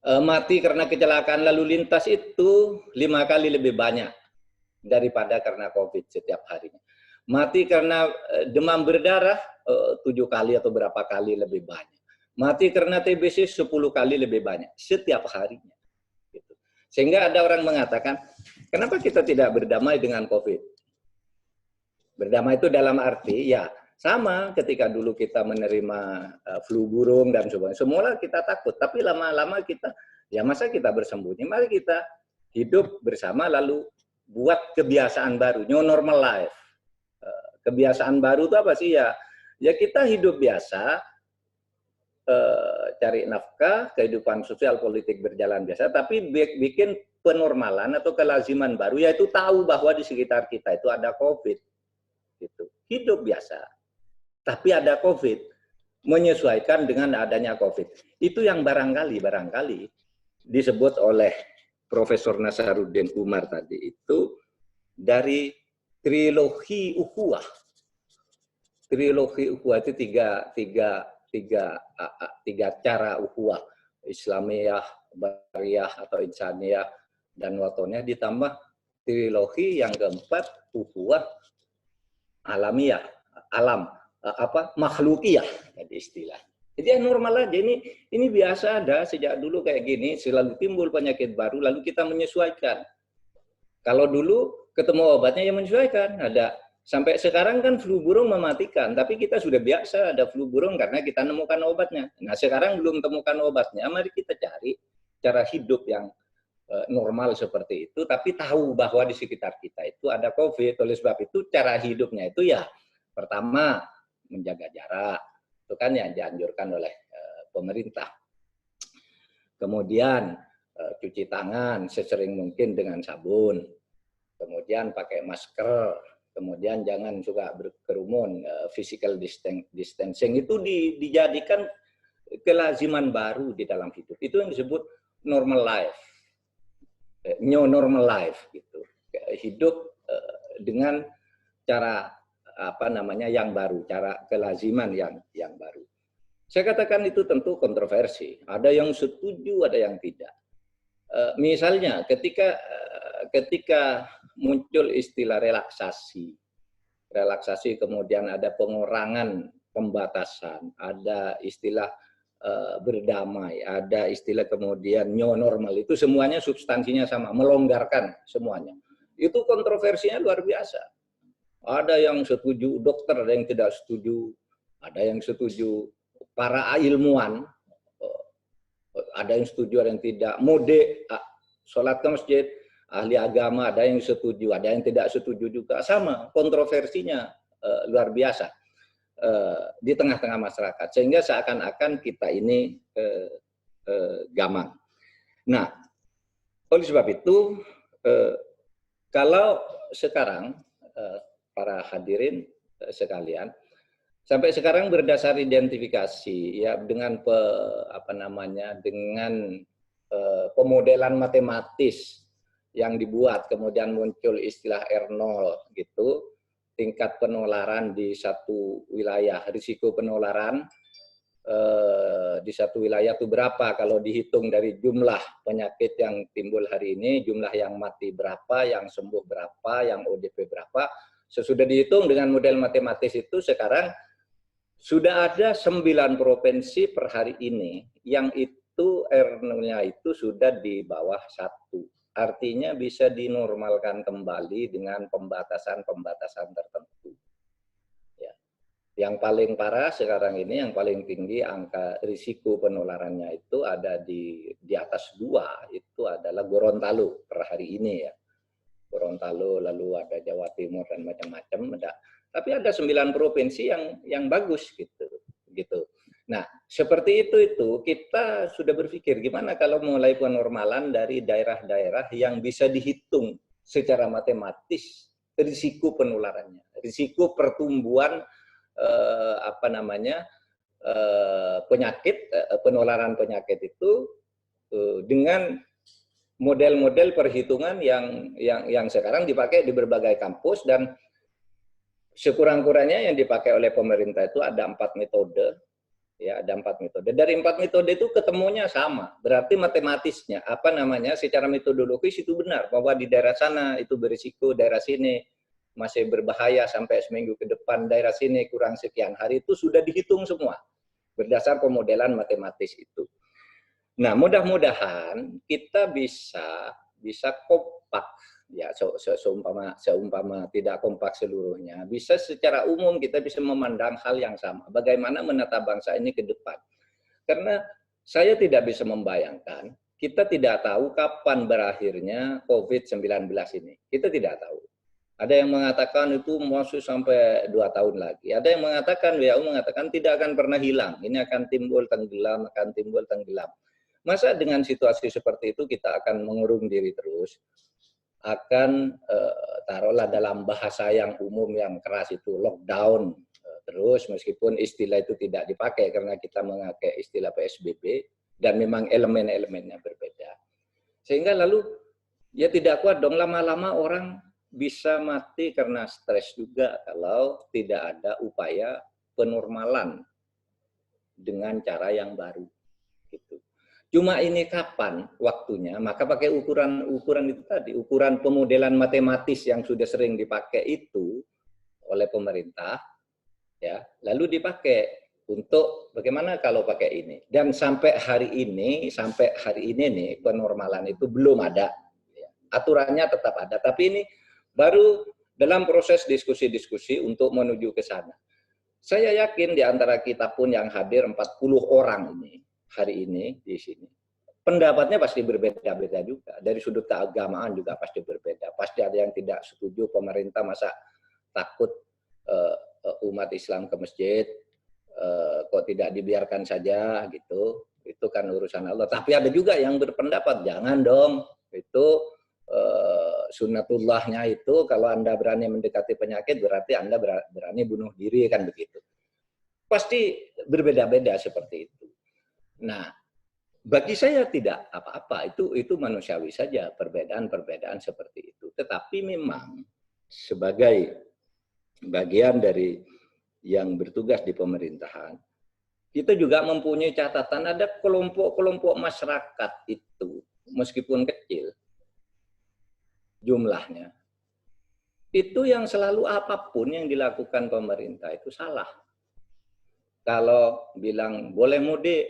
Mati karena kecelakaan lalu lintas itu 5 kali lebih banyak daripada karena COVID setiap harinya. Mati karena demam berdarah 7 kali atau berapa kali lebih banyak. Mati karena TBC 10 kali lebih banyak setiap harinya. Gitu. Sehingga ada orang mengatakan, kenapa kita tidak berdamai dengan COVID? Berdamai itu dalam arti, ya sama ketika dulu kita menerima flu burung dan sebagainya. Semula kita takut, tapi lama-lama kita, ya masa kita bersembunyi? Mari kita hidup bersama lalu buat kebiasaan baru, new normal life. Kebiasaan baru itu apa sih? Ya kita hidup biasa, cari nafkah, kehidupan sosial politik berjalan biasa, tapi bikin penormalan atau kelaziman baru, yaitu tahu bahwa di sekitar kita itu ada COVID. Gitu. Hidup biasa, tapi ada COVID. Menyesuaikan dengan adanya COVID. Itu yang barangkali disebut oleh Profesor Nasaruddin Umar tadi itu dari trilogi ukhuwah. Trilogi ukhuwah itu tiga cara ukhuwah, Islamiyah, Bariyah atau Insaniyah dan Watoniyah, ditambah trilogi yang keempat ukhuwah alamiah, makhlukiyah tadi istilah. Jadi normal aja, ini biasa ada sejak dulu kayak gini, selalu timbul penyakit baru lalu kita menyesuaikan. Kalau dulu ketemu obatnya yang menyesuaikan, ada sampai sekarang kan flu burung mematikan, tapi kita sudah biasa ada flu burung karena kita nemukan obatnya. Nah sekarang belum temukan obatnya, mari kita cari cara hidup yang normal seperti itu, tapi tahu bahwa di sekitar kita itu ada COVID. Oleh sebab itu cara hidupnya itu ya pertama menjaga jarak, itu kan yang dianjurkan oleh pemerintah. Kemudian cuci tangan sesering mungkin dengan sabun, kemudian pakai masker. Kemudian jangan suka berkerumun, physical distancing itu dijadikan kelaziman baru di dalam hidup. Itu yang disebut normal life, new normal life gitu. Hidup dengan cara yang baru, cara kelaziman yang baru. Saya katakan itu tentu kontroversi. Ada yang setuju, ada yang tidak. Misalnya ketika muncul istilah relaksasi, relaksasi, kemudian ada pengurangan pembatasan, ada istilah berdamai, ada istilah kemudian new normal, itu semuanya substansinya sama, melonggarkan semuanya. Itu kontroversinya luar biasa. Ada yang setuju dokter, ada yang tidak setuju, ada yang setuju para ilmuwan, ada yang setuju, ada yang tidak. Mode, sholat ke masjid, ahli agama, ada yang setuju, ada yang tidak setuju juga. Sama, kontroversinya luar biasa di tengah-tengah masyarakat. Sehingga seakan-akan kita ini gamang. Nah, oleh sebab itu, kalau sekarang, para hadirin sekalian, sampai sekarang berdasar identifikasi ya dengan dengan pemodelan matematis yang dibuat, kemudian muncul istilah R0 gitu, tingkat penularan di satu wilayah, risiko penularan di satu wilayah itu berapa kalau dihitung dari jumlah penyakit yang timbul hari ini, jumlah yang mati berapa, yang sembuh berapa, yang ODP berapa. Sesudah dihitung dengan model matematis itu, sekarang sudah ada 9 provinsi per hari ini yang itu R0-nya itu sudah di bawah 1. Artinya bisa dinormalkan kembali dengan pembatasan-pembatasan tertentu. Ya. Yang paling parah sekarang ini, yang paling tinggi angka risiko penularannya itu ada di atas 2, itu adalah Gorontalo per hari ini ya. Gorontalo, lalu ada Jawa Timur dan macam-macam. Tapi ada 9 provinsi yang bagus gitu. Nah, seperti itu kita sudah berpikir gimana kalau mulai penormalan dari daerah-daerah yang bisa dihitung secara matematis risiko penularannya, risiko pertumbuhan penyakit, penularan penyakit itu dengan model-model perhitungan yang sekarang dipakai di berbagai kampus, dan sekurang-kurangnya yang dipakai oleh pemerintah itu ada 4 metode. Ya, ada 4 metode. Dari 4 metode itu ketemunya sama. Berarti matematisnya, secara metodologis itu benar bahwa di daerah sana itu berisiko, daerah sini masih berbahaya sampai seminggu ke depan, daerah sini kurang sekian hari, itu sudah dihitung semua berdasar pemodelan matematis itu. Nah, mudah-mudahan kita bisa kompak ya, seumpama tidak kompak seluruhnya, bisa secara umum kita bisa memandang hal yang sama. Bagaimana menata bangsa ini ke depan? Karena saya tidak bisa membayangkan, kita tidak tahu kapan berakhirnya COVID-19 ini. Kita tidak tahu. Ada yang mengatakan itu masih sampai 2 tahun lagi. Ada yang mengatakan, WHO mengatakan tidak akan pernah hilang. Ini akan timbul tenggelam, akan timbul tenggelam. Masa dengan situasi seperti itu kita akan mengurung diri terus, akan taruhlah dalam bahasa yang umum yang keras itu lockdown terus, meskipun istilah itu tidak dipakai karena kita memakai istilah PSBB dan memang elemen-elemennya berbeda. Sehingga lalu ya tidak kuat dong, lama-lama orang bisa mati karena stres juga kalau tidak ada upaya penormalan dengan cara yang baru gitu. Cuma ini kapan waktunya, maka pakai ukuran itu tadi, ukuran pemodelan matematis yang sudah sering dipakai itu oleh pemerintah, ya, lalu dipakai untuk bagaimana kalau pakai ini. Dan sampai hari ini nih penormalan itu belum ada. Ya. Aturannya tetap ada, tapi ini baru dalam proses diskusi-diskusi untuk menuju ke sana. Saya yakin di antara kita pun yang hadir 40 orang ini, hari ini di sini, pendapatnya pasti berbeda-beda juga. Dari sudut keagamaan juga pasti berbeda. Pasti ada yang tidak setuju pemerintah masa takut umat Islam ke masjid, kok tidak dibiarkan saja gitu. Itu kan urusan Allah. Tapi ada juga yang berpendapat jangan dong, itu sunnatullahnya itu kalau Anda berani mendekati penyakit berarti Anda berani bunuh diri, kan begitu. Pasti berbeda-beda seperti itu. Nah, bagi saya tidak apa-apa, itu manusiawi saja perbedaan-perbedaan seperti itu. Tetapi memang sebagai bagian dari yang bertugas di pemerintahan, kita juga mempunyai catatan ada kelompok-kelompok masyarakat itu meskipun kecil jumlahnya, itu yang selalu apapun yang dilakukan pemerintah itu salah. Kalau bilang boleh mudik,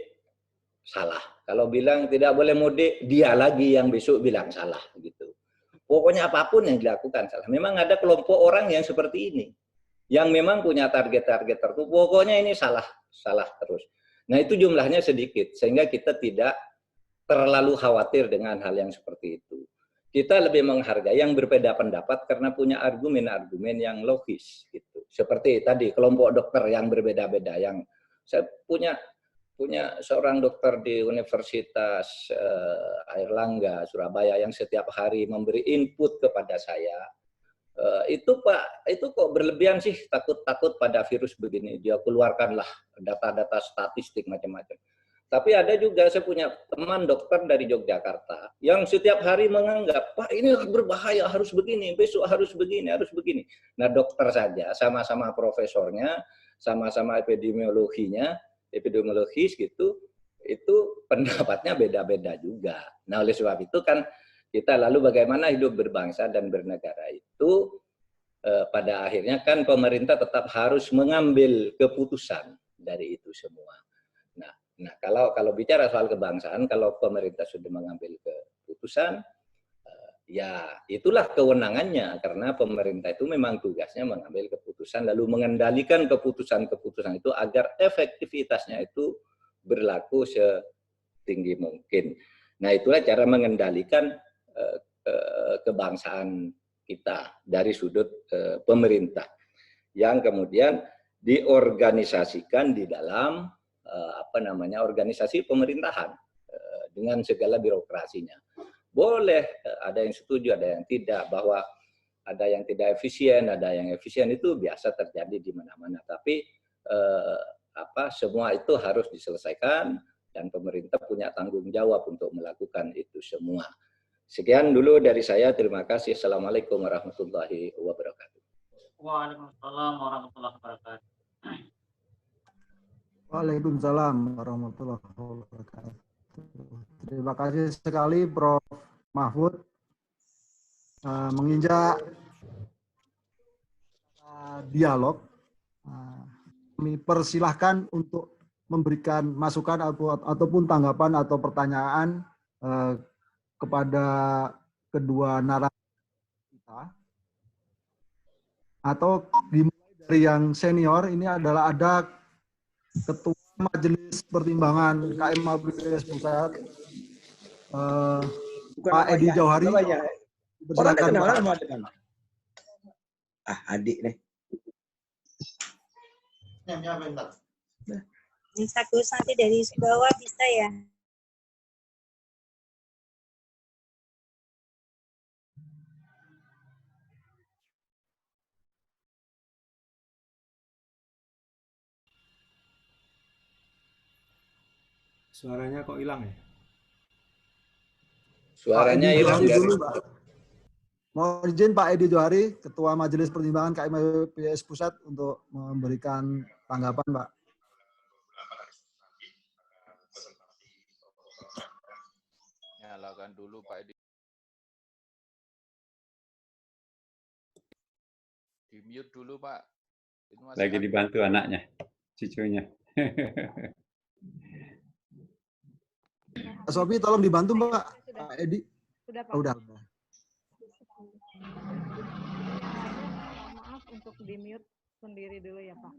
salah. Kalau bilang tidak boleh mudik, dia lagi yang besok bilang salah gitu. Pokoknya apapun yang dilakukan salah. Memang ada kelompok orang yang seperti ini, yang memang punya target-target tertentu. Pokoknya ini salah terus. Nah itu jumlahnya sedikit, sehingga kita tidak terlalu khawatir dengan hal yang seperti itu. Kita lebih menghargai yang berbeda pendapat karena punya argumen-argumen yang logis gitu. Seperti tadi kelompok dokter yang berbeda-beda, yang saya punya seorang dokter di Universitas Airlangga Surabaya yang setiap hari memberi input kepada saya. Itu Pak, itu kok berlebihan sih, takut pada virus begini. Dia keluarkanlah data-data statistik macam-macam. Tapi ada juga, saya punya teman dokter dari Yogyakarta yang setiap hari menganggap, Pak ini berbahaya, harus begini, besok harus begini, harus begini. Nah dokter saja, sama-sama profesornya, sama-sama epidemiologis gitu, itu pendapatnya beda-beda juga. Nah oleh sebab itu kan kita lalu bagaimana hidup berbangsa dan bernegara itu pada akhirnya kan pemerintah tetap harus mengambil keputusan dari itu semua. Nah kalau bicara soal kebangsaan, kalau pemerintah sudah mengambil keputusan, ya itulah kewenangannya, karena pemerintah itu memang tugasnya mengambil keputusan lalu mengendalikan keputusan-keputusan itu agar efektivitasnya itu berlaku setinggi mungkin. Nah itulah cara mengendalikan kebangsaan kita dari sudut pemerintah yang kemudian diorganisasikan di dalam organisasi pemerintahan dengan segala birokrasinya. Boleh ada yang setuju, ada yang tidak, bahwa ada yang tidak efisien, ada yang efisien, itu biasa terjadi di mana-mana. Tapi semua itu harus diselesaikan dan pemerintah punya tanggung jawab untuk melakukan itu semua. Sekian dulu dari saya. Terima kasih. Assalamualaikum warahmatullahi wabarakatuh. Waalaikumsalam warahmatullahi wabarakatuh. Waalaikumsalam warahmatullahi wabarakatuh. Terima kasih sekali Prof. Mahfud menginjak dialog. Kami persilahkan untuk memberikan masukan ataupun tanggapan atau pertanyaan kepada kedua narasumber kita. Atau dimulai dari yang senior, ini adalah ada Ketua Majelis Pertimbangan KMAPS Pusat, Pak Edi Jauhari. Silakan Pak. Adik deh. Bisa Gus, nanti dari bawah bisa ya? Suaranya kok hilang ya? Suaranya hilang dulu, Pak. Mohon izin Pak Edi Jauhari, Ketua Majelis Pertimbangan KMAPS Pusat, untuk memberikan tanggapan, Pak. Nyalakan dulu Pak Edi. Di mute dulu Pak. Lagi dibantu anaknya, cucunya. Pak Sofi, tolong dibantu Mbak. Pak Edi. Sudah Pak. Udah. Maaf untuk di mute sendiri dulu ya Pak.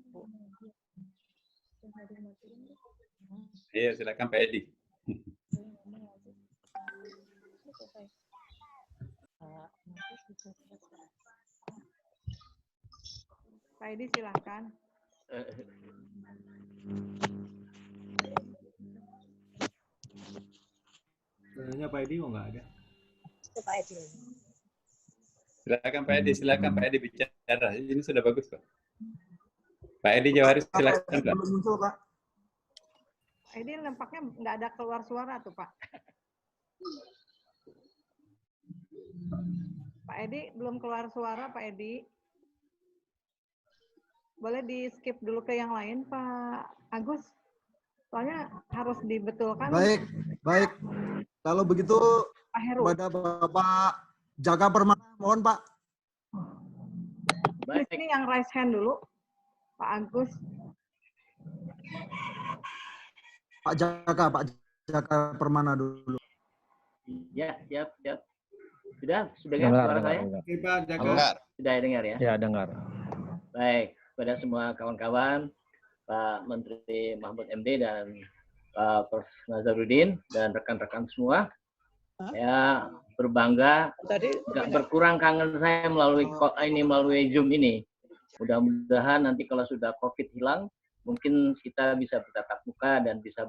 Iya, silakan Pak Edi. Pak Edi silakan. Kayaknya Pak Edi kok nggak ada. Pak Edi. Silakan Pak Edi bicara. Ini sudah bagus kok. Pak Edi Jauhari silakan. Belum muncul Pak. Pak Edi nampaknya nggak ada keluar suara tuh Pak. Pak Edi belum keluar suara Pak Edi. Boleh di skip dulu ke yang lain Pak Agus. Soalnya harus dibetulkan. Baik. Kalau begitu kepada Bapak Jaka Permana, mohon Pak. di sini yang raise hand dulu, Pak Agus. Pak Jaka Permana dulu. Ya, siap. Sudah dengar Dengar, suara dengar, saya? dengar. Pak Jaka. Dengar. Sudah dengar ya? Ya, dengar. Baik, kepada semua kawan-kawan, Pak Menteri Mahfud MD dan Pak Prof. Nazarudin dan rekan-rekan semua, saya berbangga, nggak berkurang kangen saya melalui Zoom ini. Mudah-mudahan nanti kalau sudah COVID hilang, mungkin kita bisa bertatap muka dan bisa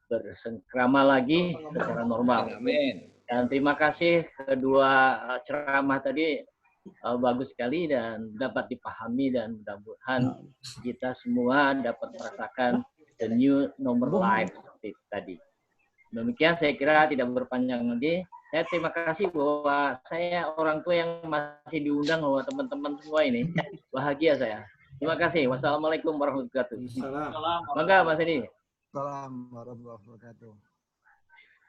bersengkrama lagi secara normal. Amin. Dan terima kasih kedua ceramah tadi bagus sekali dan dapat dipahami dan mudah-mudahan kita semua dapat merasakan the new normal life seperti tadi. Demikian saya kira tidak berpanjang lagi. Saya terima kasih bahwa saya orang tua yang masih diundang bahwa teman-teman semua ini. Bahagia saya. Terima kasih. Wassalamualaikum warahmatullahi wabarakatuh. Mangga Mas Edi. Assalamualaikum warahmatullahi wabarakatuh.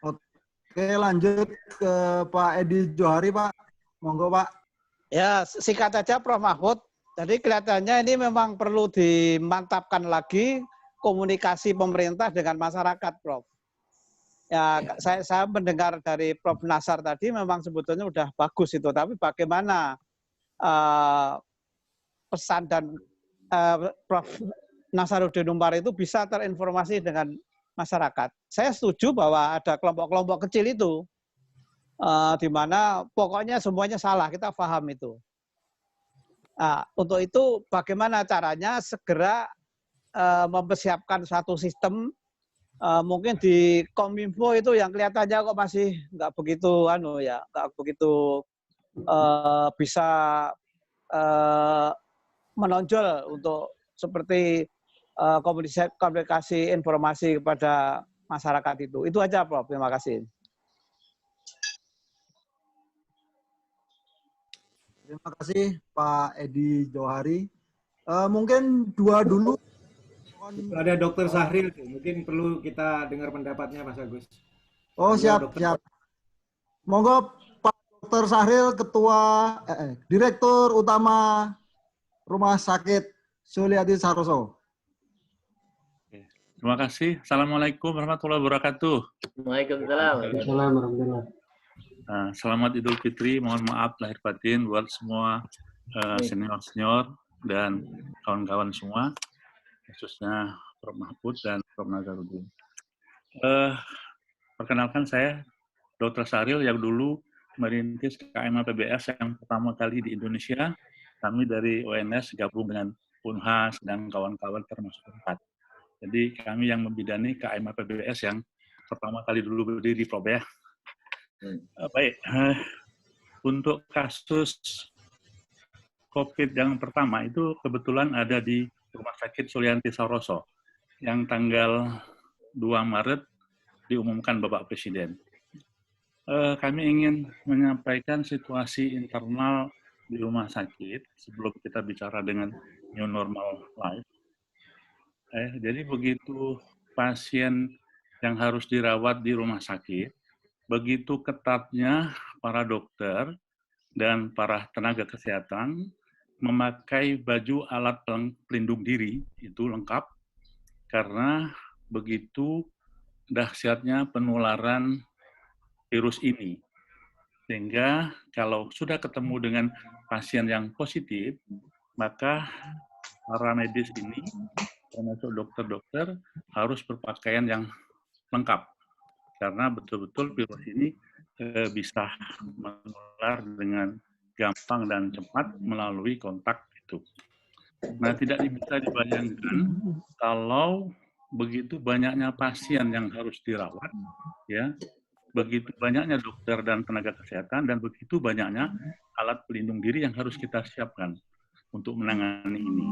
Oke, lanjut ke Pak Edi Johari, Pak. Monggo, Pak. Ya, singkat saja Prof. Mahfud. Jadi kelihatannya ini memang perlu dimantapkan lagi komunikasi pemerintah dengan masyarakat, Prof. Ya, saya mendengar dari Prof. Nasar tadi memang sebetulnya udah bagus itu, tapi bagaimana pesan dan Prof. Nasaruddin Umar itu bisa terinformasi dengan masyarakat. Saya setuju bahwa ada kelompok-kelompok kecil itu, di mana pokoknya semuanya salah, kita paham itu. Nah, untuk itu bagaimana caranya segera mempersiapkan satu sistem, mungkin di Kominfo itu yang kelihatannya kok masih nggak begitu nggak begitu bisa menonjol untuk seperti komunikasi informasi kepada masyarakat itu. Itu aja, Prof. Terima kasih. Terima kasih Pak Edi Johari. Mungkin dua dulu. Ada Dokter Sahril, mungkin perlu kita dengar pendapatnya, Mas Agus. Oh, siap. Monggo Pak Dokter Sahril, Ketua Direktur Utama Rumah Sakit Suliati Saroso. Terima kasih. Assalamualaikum warahmatullahi wabarakatuh. Waalaikumsalam. Selamat Idul Fitri. Mohon maaf lahir batin buat semua senior-senior dan kawan-kawan semua, khususnya Prof. Mahfud dan Prof. Nazarudin. Perkenalkan saya Dr. Sahril yang dulu merintis KMA PBS yang pertama kali di Indonesia. Kami dari ONS gabung dengan Unhas dan kawan-kawan termasuk Unpad. Jadi kami yang membidani KMA PBS yang pertama kali dulu berdiri, Prof. Ya. Baik, untuk kasus COVID yang pertama itu kebetulan ada di Rumah Sakit Sulianti Saroso yang tanggal 2 Maret diumumkan Bapak Presiden. Kami ingin menyampaikan situasi internal di rumah sakit sebelum kita bicara dengan new normal life. Jadi begitu pasien yang harus dirawat di rumah sakit, begitu ketatnya para dokter dan para tenaga kesehatan memakai baju alat pelindung diri itu lengkap karena begitu dahsyatnya penularan virus ini. Sehingga kalau sudah ketemu dengan pasien yang positif, maka para medis ini, termasuk dokter-dokter, harus berpakaian yang lengkap. Karena betul-betul virus ini bisa menular dengan gampang dan cepat melalui kontak itu. Nah, tidak bisa dibayangkan kalau begitu banyaknya pasien yang harus dirawat, ya, begitu banyaknya dokter dan tenaga kesehatan, dan begitu banyaknya alat pelindung diri yang harus kita siapkan untuk menangani ini.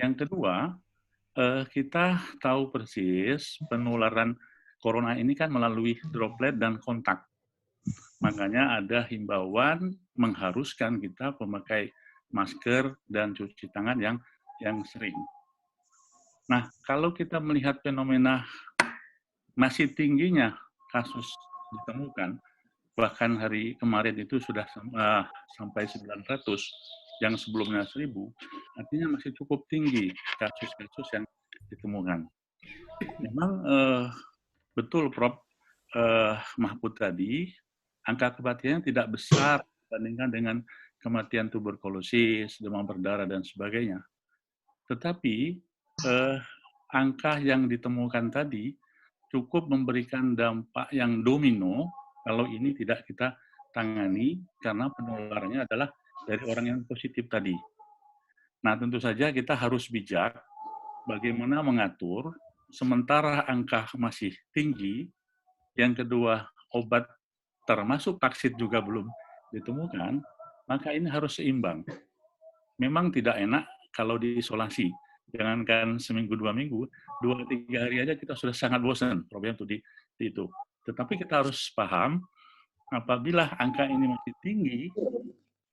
Yang kedua, kita tahu persis penularan corona ini kan melalui droplet dan kontak. Makanya ada himbauan mengharuskan kita memakai masker dan cuci tangan yang sering. Nah, kalau kita melihat fenomena masih tingginya kasus ditemukan, bahkan hari kemarin itu sudah sampai 900, yang sebelumnya 1.000, artinya masih cukup tinggi kasus-kasus yang ditemukan. Memang betul Prof. Mahfud tadi, angka kematiannya tidak besar dibandingkan dengan kematian tuberkulosis, demam berdarah, dan sebagainya. Tetapi angka yang ditemukan tadi cukup memberikan dampak yang domino kalau ini tidak kita tangani karena penularannya adalah dari orang yang positif tadi. Nah, tentu saja kita harus bijak bagaimana mengatur sementara angka masih tinggi, yang kedua obat termasuk vaksin juga belum ditemukan, maka ini harus seimbang. Memang tidak enak kalau diisolasi. Jangankan seminggu, 2 minggu, 2-3 hari aja kita sudah sangat bosan problem itu. Tetapi kita harus paham, apabila angka ini masih tinggi,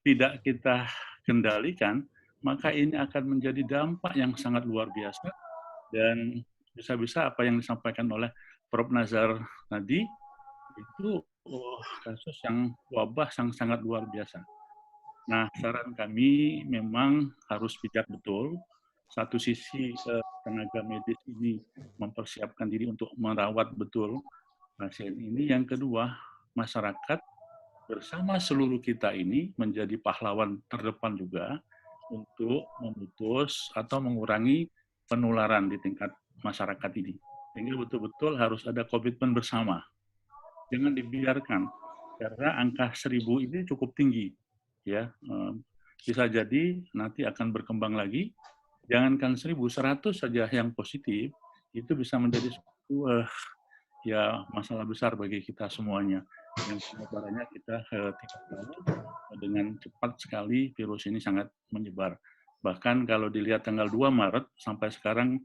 tidak kita kendalikan, maka ini akan menjadi dampak yang sangat luar biasa. Dan bisa-bisa apa yang disampaikan oleh Prof. Nazar tadi, itu kasus yang wabah yang sangat luar biasa. Nah, saran kami memang harus bijak betul. Satu sisi tenaga medis ini mempersiapkan diri untuk merawat betul pasien ini. Yang kedua, masyarakat bersama seluruh kita ini menjadi pahlawan terdepan juga untuk memutus atau mengurangi penularan di tingkat masyarakat ini. Sehingga betul-betul harus ada komitmen bersama. Jangan dibiarkan, karena angka 1.000 ini cukup tinggi. Ya, bisa jadi nanti akan berkembang lagi. Jangankan 1.000, 100 saja yang positif, itu bisa menjadi ya masalah besar bagi kita semuanya. Yang penyebarannya kita tidak tahu, dengan cepat sekali virus ini sangat menyebar. Bahkan kalau dilihat tanggal 2 Maret sampai sekarang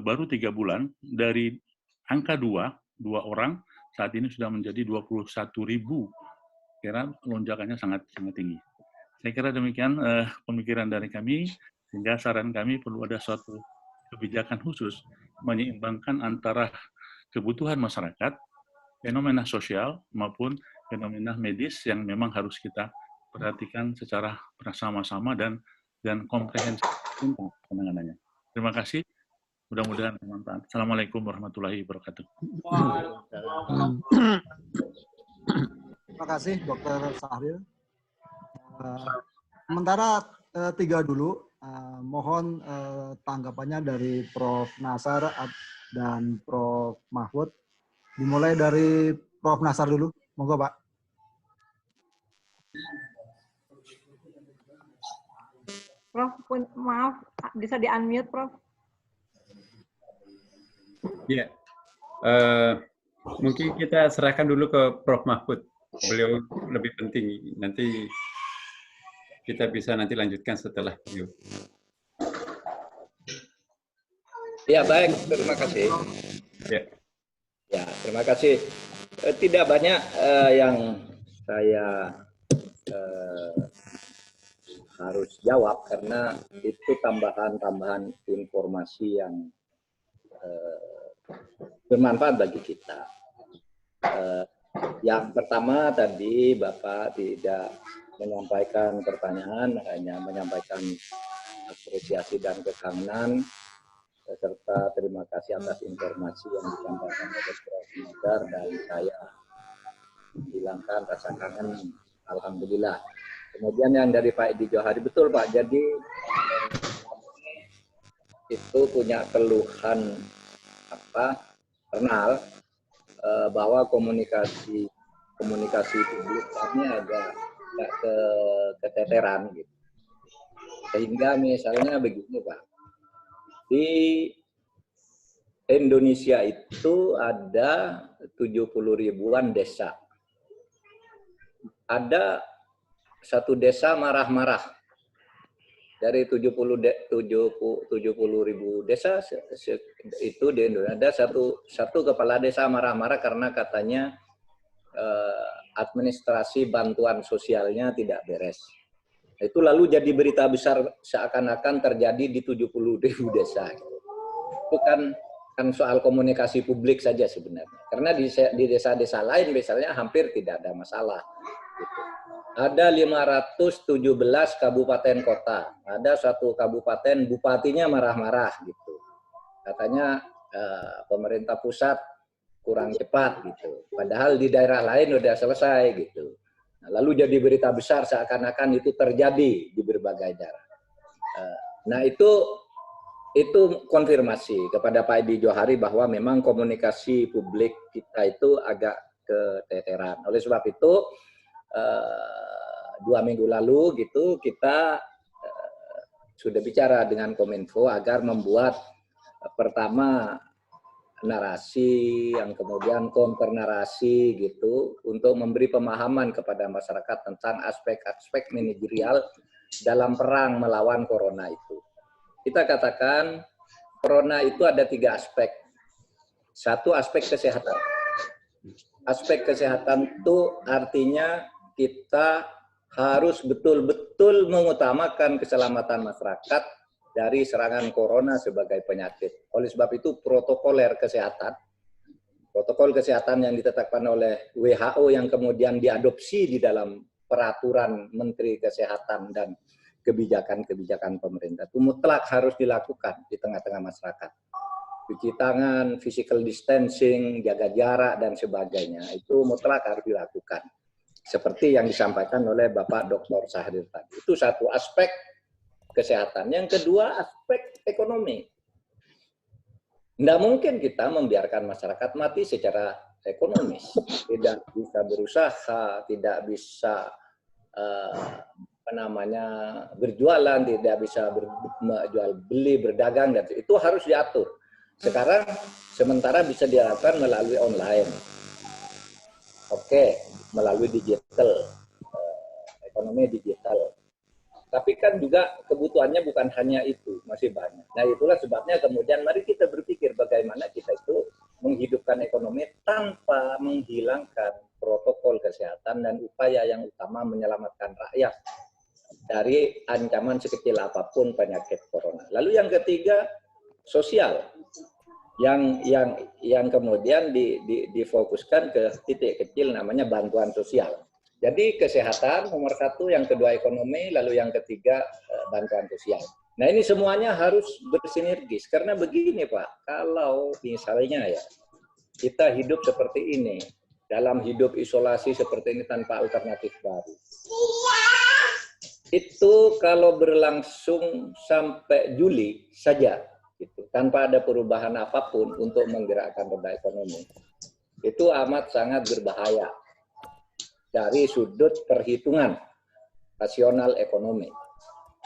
baru 3 bulan, dari angka 2 orang, saat ini sudah menjadi 21.000. Kira lonjakannya sangat tinggi. Saya kira demikian pemikiran dari kami, sehingga saran kami perlu ada suatu kebijakan khusus menyeimbangkan antara kebutuhan masyarakat, fenomena sosial, maupun fenomena medis yang memang harus kita perhatikan secara bersama-sama dan komprehensif untuk penanganannya. Terima kasih. Mudah-mudahan bermanfaat. Assalamualaikum warahmatullahi wabarakatuh. Terima kasih, Dr. Sahril. Sementara 3 dulu, mohon tanggapannya dari Prof. Nasar dan Prof. Mahfud. Dimulai dari Prof. Nasar dulu. Monggo, Pak. Prof, maaf, bisa di-unmute, Prof? Ya, mungkin kita serahkan dulu ke Prof. Mahfud. Beliau lebih penting. Nanti kita bisa nanti lanjutkan setelah beliau. Ya, baik. Terima kasih. Ya, terima kasih. Tidak banyak yang saya harus jawab karena itu tambahan informasi yang bermanfaat bagi kita. Yang pertama tadi Bapak tidak menyampaikan pertanyaan, hanya menyampaikan apresiasi dan kekangenan, serta terima kasih atas informasi yang disampaikan oleh Prof. Nazar, dan saya menghilangkan rasa kangen, alhamdulillah. Kemudian yang dari Pak Edi Johari, betul Pak, jadi itu punya keluhan internal bahwa komunikasi publik kami agak keteteran gitu. Sehingga misalnya begini Pak, di Indonesia itu ada 70.000-an desa. Ada satu desa marah-marah. Dari 70.000 desa itu di Indonesia, ada satu kepala desa marah-marah karena katanya administrasi bantuan sosialnya tidak beres. Itu lalu jadi berita besar seakan-akan terjadi di 70.000 desa. Itu kan soal komunikasi publik saja sebenarnya. Karena di desa-desa lain misalnya hampir tidak ada masalah. Gitu. Ada 517 kabupaten kota. Ada satu kabupaten bupatinya marah-marah gitu. Katanya pemerintah pusat kurang cepat gitu. Padahal di daerah lain udah selesai gitu. Nah, lalu jadi berita besar seakan-akan itu terjadi di berbagai daerah. Nah itu konfirmasi kepada Pak Edi Johari bahwa memang komunikasi publik kita itu agak keteteran. Oleh sebab itu 2 minggu lalu gitu kita sudah bicara dengan Kominfo agar membuat pertama narasi, yang kemudian counter narasi gitu untuk memberi pemahaman kepada masyarakat tentang aspek-aspek manajerial dalam perang melawan corona itu. Kita katakan corona itu ada 3 aspek. Satu aspek kesehatan. Aspek kesehatan itu artinya kita harus betul-betul mengutamakan keselamatan masyarakat dari serangan corona sebagai penyakit. Oleh sebab itu protokol kesehatan yang ditetapkan oleh WHO yang kemudian diadopsi di dalam peraturan Menteri Kesehatan dan kebijakan-kebijakan pemerintah itu mutlak harus dilakukan di tengah-tengah masyarakat. Cuci tangan, physical distancing, jaga jarak dan sebagainya itu mutlak harus dilakukan. Seperti yang disampaikan oleh Bapak Dr. Sahrir tadi. Itu satu aspek kesehatan. Yang kedua, aspek ekonomi. Tidak mungkin kita membiarkan masyarakat mati secara ekonomis. Tidak bisa berusaha, tidak bisa berjualan, tidak bisa jual beli, berdagang, dan itu harus diatur. Sekarang sementara bisa dilakukan melalui online. Oke, melalui digital, ekonomi digital. Tapi kan juga kebutuhannya bukan hanya itu, masih banyak. Nah itulah sebabnya kemudian mari kita berpikir bagaimana kita itu menghidupkan ekonomi tanpa menghilangkan protokol kesehatan dan upaya yang utama menyelamatkan rakyat dari ancaman sekecil apapun penyakit corona. Lalu yang ketiga, sosial. Yang kemudian difokuskan ke titik kecil namanya bantuan sosial. Jadi kesehatan nomor 1, yang kedua ekonomi, lalu yang ketiga bantuan sosial. Nah ini semuanya harus bersinergis. Karena begini Pak, kalau misalnya ya kita hidup seperti ini, dalam hidup isolasi seperti ini tanpa alternatif baru. Itu kalau berlangsung sampai Juli saja, gitu, tanpa ada perubahan apapun untuk menggerakkan roda ekonomi, itu amat sangat berbahaya dari sudut perhitungan rasional ekonomi.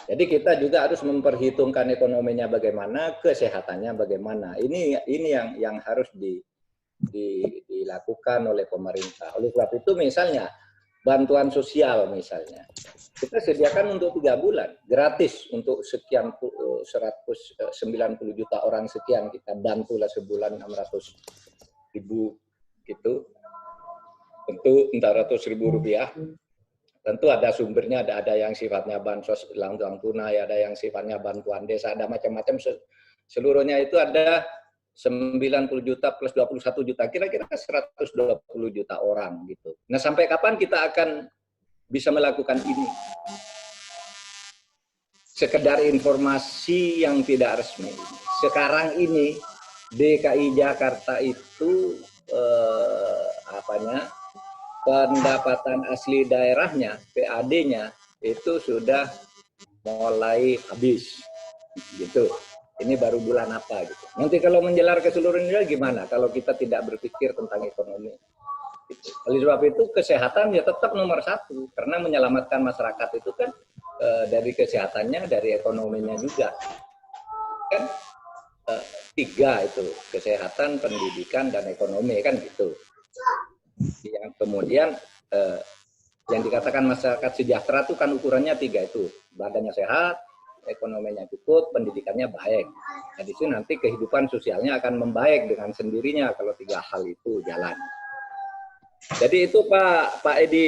Jadi kita juga harus memperhitungkan ekonominya bagaimana, kesehatannya bagaimana. Ini yang harus dilakukan oleh pemerintah. Oleh sebab itu misalnya bantuan sosial misalnya kita sediakan untuk 3 bulan gratis untuk sekian 190 juta orang sekian, kita bantulah sebulan 600.000 gitu. Tentu 400.000 rupiah. Tentu ada sumbernya, ada yang sifatnya bansos langsung tunai, ada yang sifatnya bantuan desa, ada macam-macam. Seluruhnya itu ada 90 juta plus 21 juta, kira-kira 120 juta orang gitu. Nah sampai kapan kita akan bisa melakukan ini? Sekedar informasi yang tidak resmi. Sekarang ini DKI Jakarta itu pendapatan asli daerahnya, PAD-nya itu sudah mulai habis, gitu. Ini baru bulan apa gitu. Nanti kalau menjelar ke seluruh Indonesia gimana? Kalau kita tidak berpikir tentang ekonomi. Gitu. Oleh sebab itu kesehatan ya tetap nomor 1 karena menyelamatkan masyarakat itu kan dari kesehatannya, dari ekonominya juga. Kan 3 itu kesehatan, pendidikan dan ekonomi kan gitu. Yang kemudian yang dikatakan masyarakat sejahtera itu kan ukurannya 3 itu, badannya sehat, ekonominya cukup, pendidikannya baik. Nah, di sini nanti kehidupan sosialnya akan membaik dengan sendirinya kalau 3 hal itu jalan. Jadi itu Pak Edi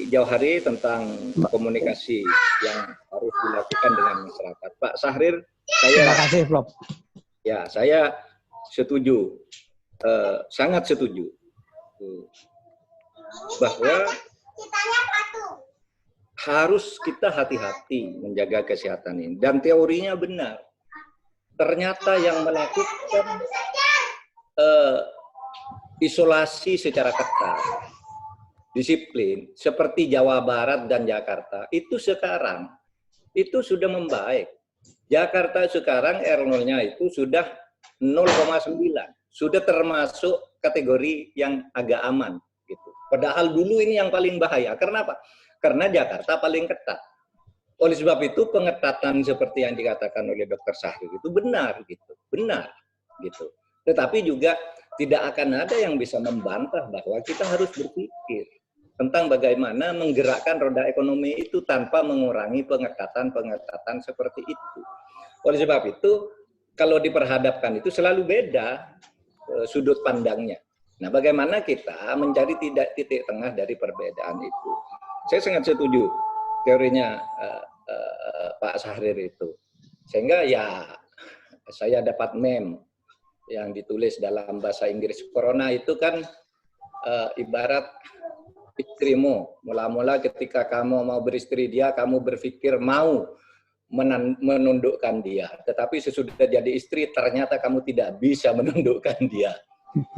Johari tentang komunikasi yang harus dilakukan dengan masyarakat. Pak Sahrir, terima kasih, Prof. Ya, saya setuju, sangat setuju bahwa harus kita hati-hati menjaga kesehatan ini. Dan teorinya benar. Ternyata yang melakukan isolasi secara ketat, disiplin, seperti Jawa Barat dan Jakarta, itu sekarang, itu sudah membaik. Jakarta sekarang R0-nya itu sudah 0,9. Sudah termasuk kategori yang agak aman. Gitu. Padahal dulu ini yang paling bahaya. Karena apa? Karena Jakarta paling ketat. Oleh sebab itu pengetatan seperti yang dikatakan oleh Dr. Sahrir itu benar. Gitu. Benar. Gitu. Tetapi juga tidak akan ada yang bisa membantah bahwa kita harus berpikir tentang bagaimana menggerakkan roda ekonomi itu tanpa mengurangi pengetatan-pengetatan seperti itu. Oleh sebab itu, kalau diperhadapkan itu selalu beda sudut pandangnya. Nah, bagaimana kita mencari titik tengah dari perbedaan itu? Saya sangat setuju teorinya Pak Sahrir itu. Sehingga ya saya dapat meme yang ditulis dalam bahasa Inggris. Corona itu kan ibarat istrimu. Mula-mula ketika kamu mau beristri dia, kamu berpikir mau menundukkan dia. Tetapi sesudah jadi istri, ternyata kamu tidak bisa menundukkan dia.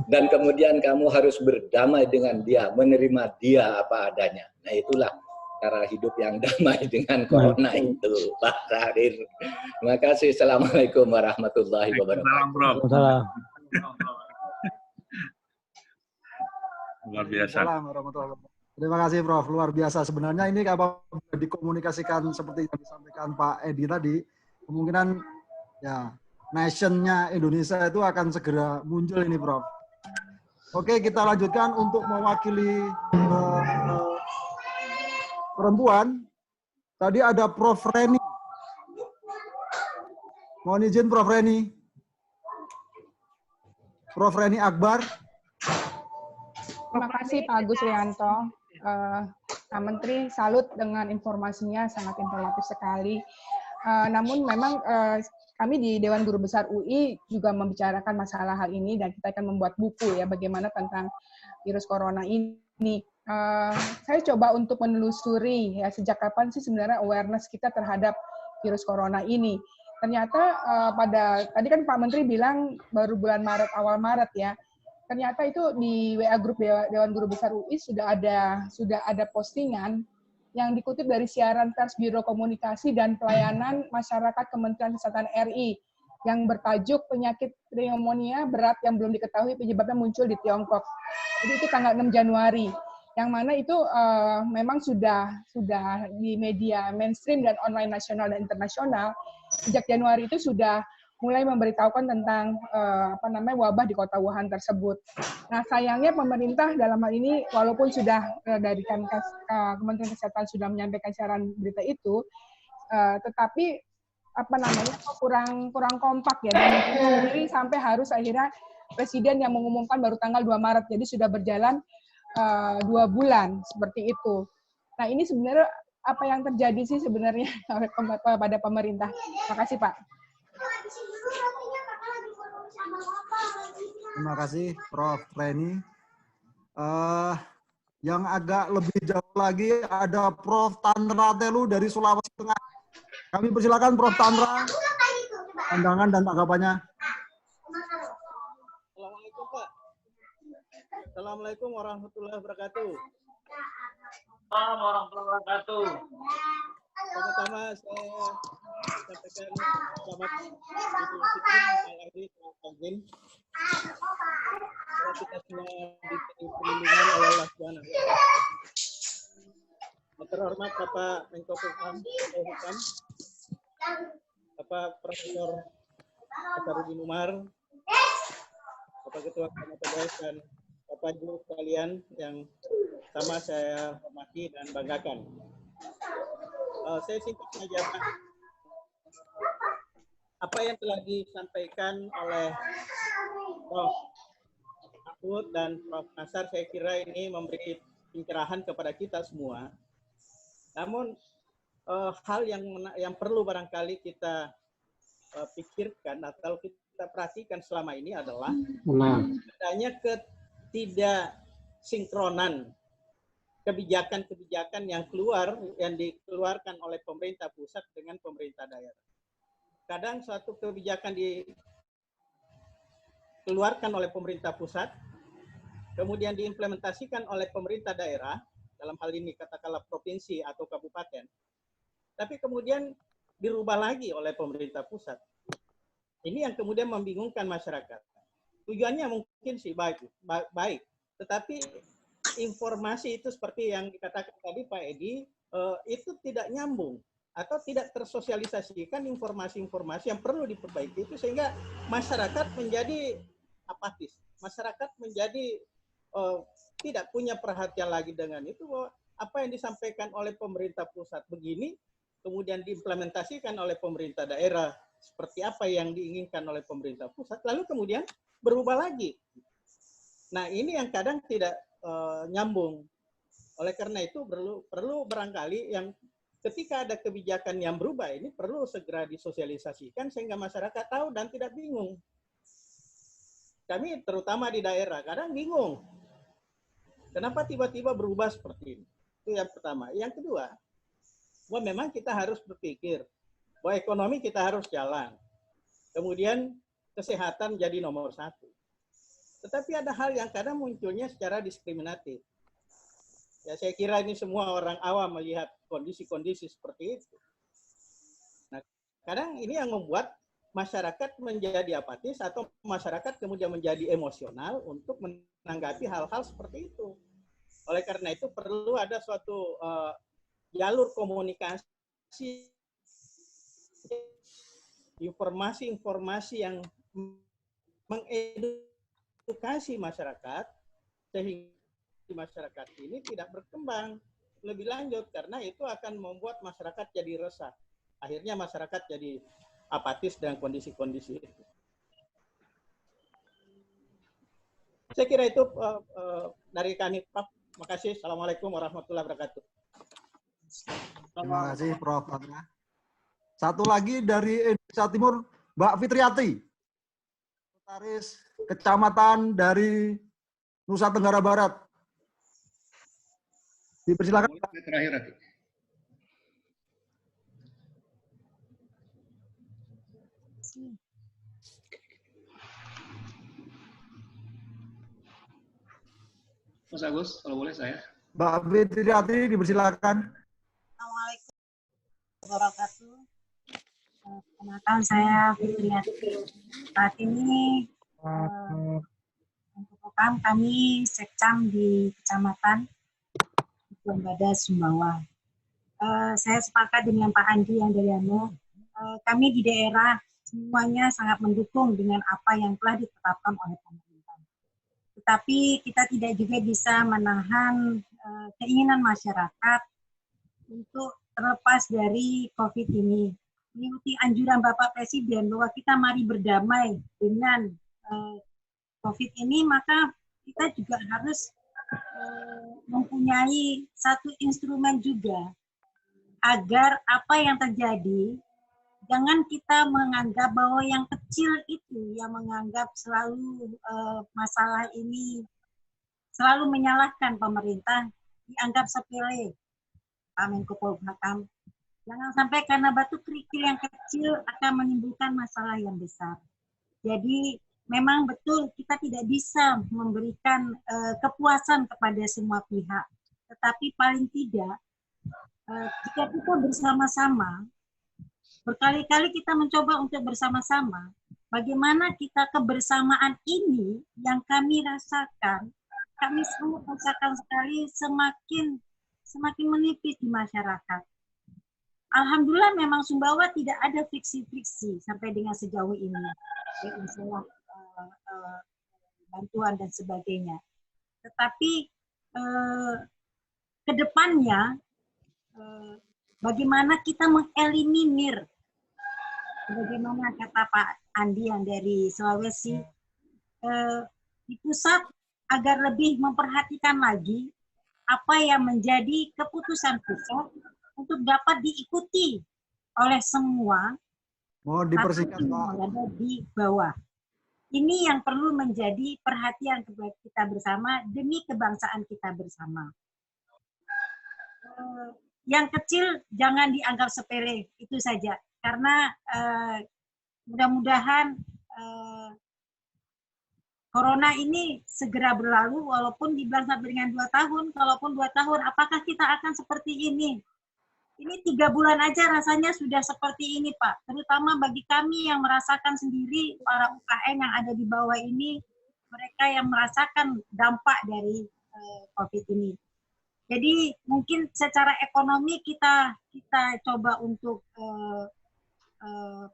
Dan kemudian kamu harus berdamai dengan dia, menerima dia apa adanya. Nah itulah cara hidup yang damai dengan corona itu, Pak Sahrir. Terima kasih. Assalamualaikum warahmatullahi wabarakatuh. Luar biasa. Terima kasih Prof. Luar biasa. Sebenarnya ini kalau dikomunikasikan seperti yang disampaikan Pak Edi tadi, kemungkinan ya nation-nya Indonesia itu akan segera muncul ini Prof. Oke, kita lanjutkan untuk mewakili perempuan. Tadi ada Prof. Reni. Mohon izin Prof. Reni. Prof. Reni Akbar. Terima kasih Pak Agus Rianto. Pak Menteri, salut dengan informasinya, sangat informatif sekali. Namun memang kami di Dewan Guru Besar UI juga membicarakan masalah hal ini dan kita akan membuat buku ya bagaimana tentang virus corona ini. Saya coba untuk menelusuri ya sejak kapan sih sebenarnya awareness kita terhadap virus corona ini. Ternyata tadi kan Pak Menteri bilang baru bulan Maret, awal Maret ya. Ternyata itu di WA grup Dewan Guru Besar UI sudah ada postingan yang dikutip dari siaran pers Biro Komunikasi dan Pelayanan Masyarakat Kementerian Kesehatan RI yang bertajuk penyakit pneumonia berat yang belum diketahui penyebabnya muncul di Tiongkok. Jadi itu tanggal 6 Januari. Yang mana itu memang sudah di media mainstream dan online nasional dan internasional sejak Januari itu sudah mulai memberitahukan tentang wabah di kota Wuhan tersebut. Nah, sayangnya pemerintah dalam hal ini walaupun sudah dari Kementerian Kesehatan sudah menyampaikan siaran berita itu, tetapi kurang kompak ya dan sendiri sampai harus akhirnya Presiden yang mengumumkan baru tanggal 2 Maret. Jadi sudah berjalan 2 bulan seperti itu. Nah, ini sebenarnya apa yang terjadi sih sebenarnya pada pemerintah? Terima kasih, Pak. Terima kasih Prof. Reni. Yang agak lebih jauh lagi ada Prof. Tanra Telu dari Sulawesi Tengah. Kami persilakan Prof. Tanra, pandangan dan tanggapannya. Assalamualaikum Pak. Assalamualaikum warahmatullahi wabarakatuh. Assalamualaikum warahmatullahi wabarakatuh. Pertama saya sampaikan selamat Idul Fitri Al-Adha Al-Azim. Kita semua diberi perlindungan oleh Allah Subhanahu wa Ta'ala. Terhormat Bapak Menko Polhukam, Bapak Profesor Asarudin Umar, Bapak Ketua KMPBS dan Bapak Ibu sekalian yang sama saya hormati dan banggakan. Saya singkat saja Pak. Apa yang telah disampaikan oleh Prof. Mahfud dan Prof. Nasar saya kira ini memberi pencerahan kepada kita semua. Namun hal yang perlu barangkali kita pikirkan atau kita perhatikan selama ini adalah adanya ketidaksinkronan kebijakan-kebijakan yang dikeluarkan oleh pemerintah pusat dengan pemerintah daerah. Kadang suatu kebijakan dikeluarkan oleh pemerintah pusat, kemudian diimplementasikan oleh pemerintah daerah, dalam hal ini katakanlah provinsi atau kabupaten, tapi kemudian dirubah lagi oleh pemerintah pusat. Ini yang kemudian membingungkan masyarakat. Tujuannya mungkin sih baik, tetapi informasi itu seperti yang dikatakan tadi Pak Edi, itu tidak nyambung atau tidak tersosialisasikan informasi-informasi yang perlu diperbaiki itu, sehingga masyarakat menjadi apatis, masyarakat menjadi tidak punya perhatian lagi dengan itu, bahwa apa yang disampaikan oleh pemerintah pusat begini, kemudian diimplementasikan oleh pemerintah daerah seperti apa yang diinginkan oleh pemerintah pusat, lalu kemudian berubah lagi. Nah, ini yang kadang tidak nyambung. Oleh karena itu perlu barangkali yang ketika ada kebijakan yang berubah ini perlu segera disosialisasikan sehingga masyarakat tahu dan tidak bingung. Kami terutama di daerah kadang bingung. Kenapa tiba-tiba berubah seperti ini? Itu yang pertama. Yang kedua, bahwa memang kita harus berpikir bahwa ekonomi kita harus jalan. Kemudian kesehatan jadi nomor satu. Tetapi ada hal yang kadang munculnya secara diskriminatif. Ya, saya kira ini semua orang awam melihat kondisi-kondisi seperti itu. Nah, kadang ini yang membuat masyarakat menjadi apatis atau masyarakat kemudian menjadi emosional untuk menanggapi hal-hal seperti itu. Oleh karena itu perlu ada suatu jalur komunikasi, informasi-informasi yang mengedukasi masyarakat sehingga masyarakat ini tidak berkembang lebih lanjut, karena itu akan membuat masyarakat jadi resah. Akhirnya masyarakat jadi apatis dengan kondisi-kondisi itu. Saya kira itu dari kami, Prof. Terima kasih. Assalamualaikum warahmatullahi wabarakatuh. Terima kasih, Prof. Satu lagi dari Indonesia Timur, Mbak Fitriati, Sekretaris Kecamatan dari Nusa Tenggara Barat. Dipersilakan. Terakhir nanti. Mas Agus, kalau boleh saya. Mbak Fitriati, dipersilakan. Assalamualaikum warahmatullahi wabarakatuh. Perkenalkan saya Fitriati. Saat ini untuk kami Sekcam di Kecamatan Lembada Sumbawa. Saya sepakat dengan Pak Andi yang dari kami di daerah semuanya sangat mendukung dengan apa yang telah ditetapkan oleh pemerintah. Tetapi kita tidak juga bisa menahan keinginan masyarakat untuk terlepas dari COVID ini. Mengikuti anjuran Bapak Presiden bahwa kita mari berdamai dengan COVID ini, maka kita juga harus mempunyai satu instrumen juga agar apa yang terjadi, jangan kita menganggap bahwa yang kecil itu yang menganggap selalu masalah ini selalu menyalahkan pemerintah, dianggap sepele. Pak Menko Polhukam, jangan sampai karena batu kerikil yang kecil akan menimbulkan masalah yang besar. Jadi memang betul kita tidak bisa memberikan kepuasan kepada semua pihak, tetapi paling tidak jika kita bersama-sama, berkali-kali kita mencoba untuk bersama-sama, bagaimana kita kebersamaan ini yang kami rasakan, kami semua rasakan sekali semakin menipis di masyarakat. Alhamdulillah memang Sumbawa tidak ada friksi-friksi sampai dengan sejauh ini. Masalah bantuan dan sebagainya. Tetapi ke depannya bagaimana kita mengeliminir, bagaimana kata Pak Andi yang dari Sulawesi, di pusat agar lebih memperhatikan lagi apa yang menjadi keputusan pusat untuk dapat diikuti oleh semua. Mohon dipersingkat, Pak. Yang ada di bawah. Ini yang perlu menjadi perhatian kita bersama demi kebangsaan kita bersama. yang kecil jangan dianggap sepele, itu saja. Karena mudah-mudahan Corona ini segera berlalu, walaupun dibilang sampai dengan 2 tahun, kalaupun 2 tahun, apakah kita akan seperti ini? Ini 3 bulan aja rasanya sudah seperti ini, Pak. Terutama bagi kami yang merasakan sendiri, para UKM yang ada di bawah ini, mereka yang merasakan dampak dari COVID ini. Jadi mungkin secara ekonomi kita coba untuk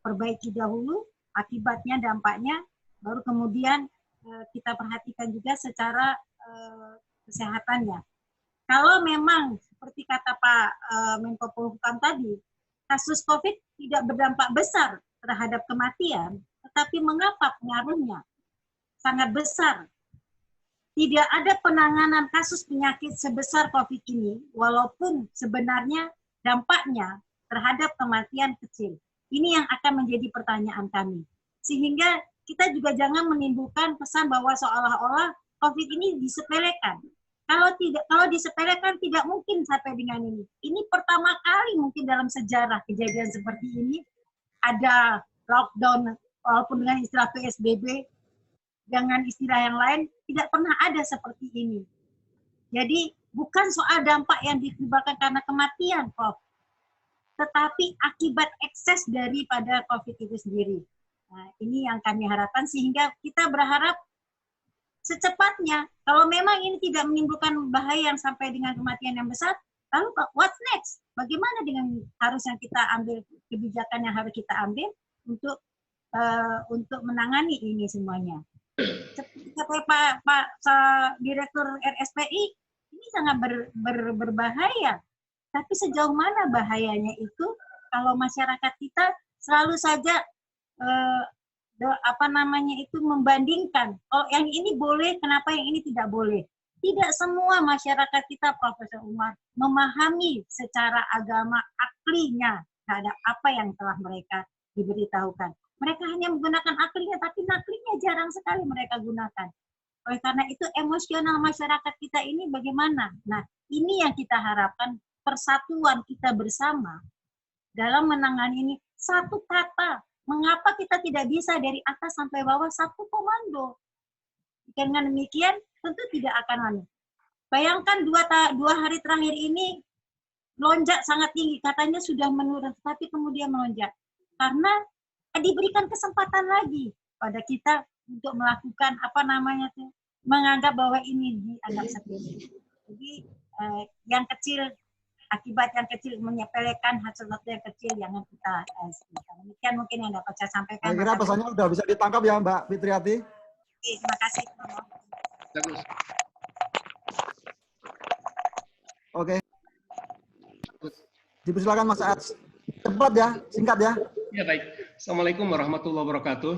perbaiki dahulu, akibatnya, dampaknya, baru kemudian kita perhatikan juga secara kesehatannya. Kalau memang seperti kata Pak Menko Polhukam tadi, kasus COVID tidak berdampak besar terhadap kematian, tetapi mengapa pengaruhnya sangat besar? Tidak ada penanganan kasus penyakit sebesar COVID ini, walaupun sebenarnya dampaknya terhadap kematian kecil. Ini yang akan menjadi pertanyaan kami. Sehingga kita juga jangan menimbulkan pesan bahwa seolah-olah COVID ini disepelekan. Kalau disepelekan tidak mungkin sampai dengan ini. Ini pertama kali mungkin dalam sejarah kejadian seperti ini ada lockdown walaupun dengan istilah PSBB, dengan istilah yang lain tidak pernah ada seperti ini. Jadi bukan soal dampak yang ditimbulkan karena kematian, Prof, tetapi akibat ekses daripada COVID itu sendiri. Nah, ini yang kami harapkan sehingga kita berharap secepatnya, kalau memang ini tidak menimbulkan bahaya yang sampai dengan kematian yang besar, lalu what's next? Bagaimana dengan harus yang kita ambil, kebijakan yang harus kita ambil untuk menangani ini semuanya? Seperti kata Pak Direktur RSPI, ini sangat berbahaya. Tapi sejauh mana bahayanya itu kalau masyarakat kita selalu saja membandingkan, oh yang ini boleh, kenapa yang ini tidak boleh? Tidak semua masyarakat kita, Profesor Umar, memahami secara agama aklinya terhadap apa yang telah mereka diberitahukan. Mereka hanya menggunakan aklinya, tapi naklinya jarang sekali mereka gunakan. Oleh karena itu emosional masyarakat kita ini bagaimana? Nah, ini yang kita harapkan, persatuan kita bersama dalam menangani ini. Satu kata, mengapa kita tidak bisa dari atas sampai bawah satu komando? Dengan demikian tentu tidak akan lalu. Bayangkan 2 hari terakhir ini lonjak sangat tinggi, katanya sudah menurun, tapi kemudian melonjak. Karena diberikan kesempatan lagi pada kita untuk melakukan menganggap bahwa ini dianggap sepele. Jadi yang kecil, akibat yang kecil menyepelekan sesuatu yang kecil, jangan kita demikian mungkin yang dapat saya sampaikan. Saya kira pesannya sudah bisa ditangkap ya Mbak Fitriati. Terima kasih. Oke. Dipersilakan Mas Aad. Cepat ya, singkat ya. Ya baik. Assalamualaikum warahmatullahi wabarakatuh.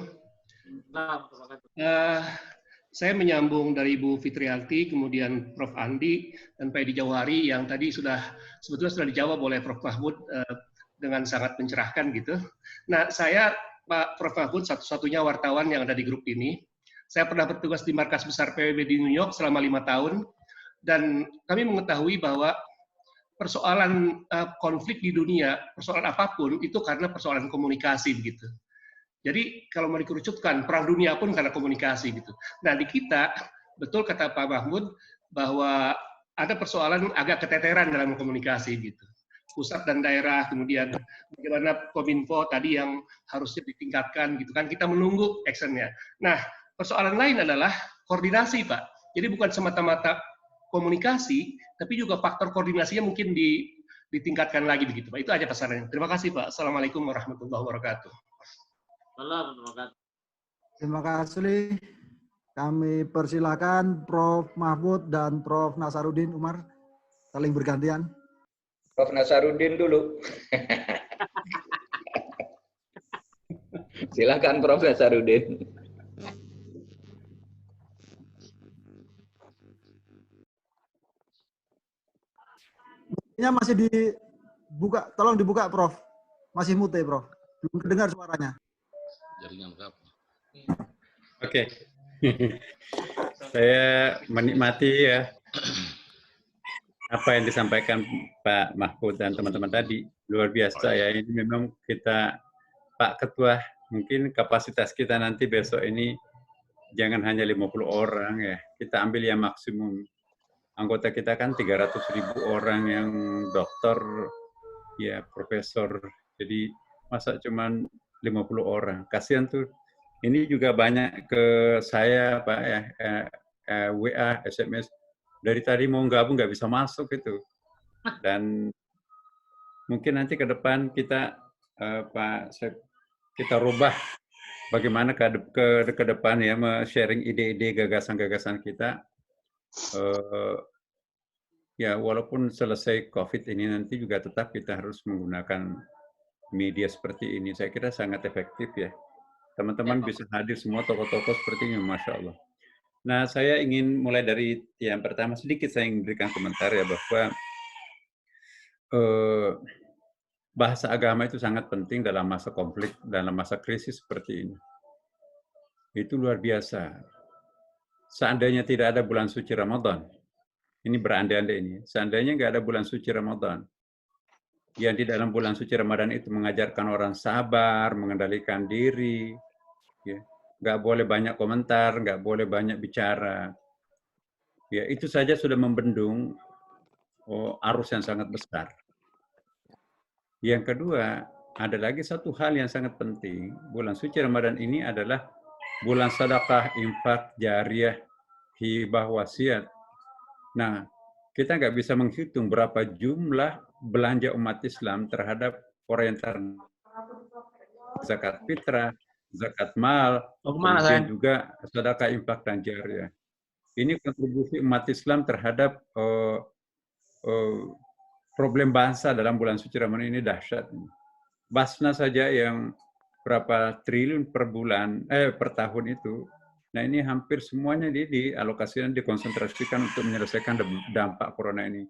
Saya menyambung dari Ibu Fitriati, kemudian Prof. Andi, dan Pak Edi Jauhari yang tadi sebetulnya sudah dijawab oleh Prof. Mahmud dengan sangat mencerahkan gitu. Nah, saya Pak Prof. Mahmud satu-satunya wartawan yang ada di grup ini. Saya pernah bertugas di markas besar PBB di New York selama 5 tahun, dan kami mengetahui bahwa persoalan konflik di dunia, persoalan apapun, itu karena persoalan komunikasi begitu. Jadi kalau mau dikerucutkan, perang dunia pun karena komunikasi gitu. Nah di kita, betul kata Pak Mahmud, bahwa ada persoalan agak keteteran dalam komunikasi gitu. Pusat dan daerah, kemudian bagaimana Kominfo tadi yang harusnya ditingkatkan gitu kan, kita menunggu actionnya. Nah persoalan lain adalah koordinasi Pak. Jadi bukan semata-mata komunikasi, tapi juga faktor koordinasinya mungkin ditingkatkan lagi begitu Pak. Itu aja pesannya. Terima kasih Pak. Assalamualaikum warahmatullahi wabarakatuh. Terima kasih. Kami persilakan Prof. Mahmud dan Prof. Nasaruddin Umar saling bergantian. Prof. Nasaruddin dulu. Silakan Prof. Nasaruddin. Mic-nya masih dibuka, tolong dibuka Prof. Masih mute Prof. Belum terdengar suaranya. Jaringan berapa? Oke. Saya menikmati ya apa yang disampaikan Pak Mahfud dan teman-teman tadi luar biasa ya. Ini memang kita, Pak Ketua, mungkin kapasitas kita nanti besok ini jangan hanya 50 orang ya. Kita ambil yang maksimum. Anggota kita kan 300.000 orang yang dokter, ya profesor. Jadi masa cuman 50 orang. Kasihan tuh. Ini juga banyak ke saya Pak ya, WA, SMS. Dari tadi mau gabung nggak bisa masuk itu. Dan mungkin nanti ke depan kita Pak, kita rubah bagaimana ke depan ya, sharing ide-ide, gagasan-gagasan kita. Ya walaupun selesai COVID ini nanti juga tetap kita harus menggunakan media seperti ini. Saya kira sangat efektif ya. Teman-teman bisa hadir semua tokoh-tokoh seperti ini, Masya Allah. Nah, saya ingin mulai dari yang pertama, sedikit saya ingin berikan komentar ya, bahwa bahasa agama itu sangat penting dalam masa konflik, dalam masa krisis seperti ini. Itu luar biasa. Seandainya tidak ada bulan suci Ramadan, ini berandai-andai ini, seandainya nggak ada bulan suci Ramadan, yang di dalam bulan suci Ramadan itu mengajarkan orang sabar, mengendalikan diri, ya, nggak boleh banyak komentar, nggak boleh banyak bicara. Ya, itu saja sudah membendung arus yang sangat besar. Yang kedua, ada lagi satu hal yang sangat penting. Bulan suci Ramadan ini adalah bulan sedekah, infak, jariyah, hibah, wasiat. Nah, kita nggak bisa menghitung berapa jumlah belanja umat Islam terhadap orientar zakat fitrah, zakat mal, kemudian juga sedekah, infak, dan jariyah. Ini kontribusi umat Islam terhadap problem bangsa dalam bulan suci Ramadan ini dahsyat. Basna saja yang berapa triliun per bulan, per tahun itu, nah ini hampir semuanya dialokasikan, dikonsentrasikan untuk menyelesaikan dampak corona ini.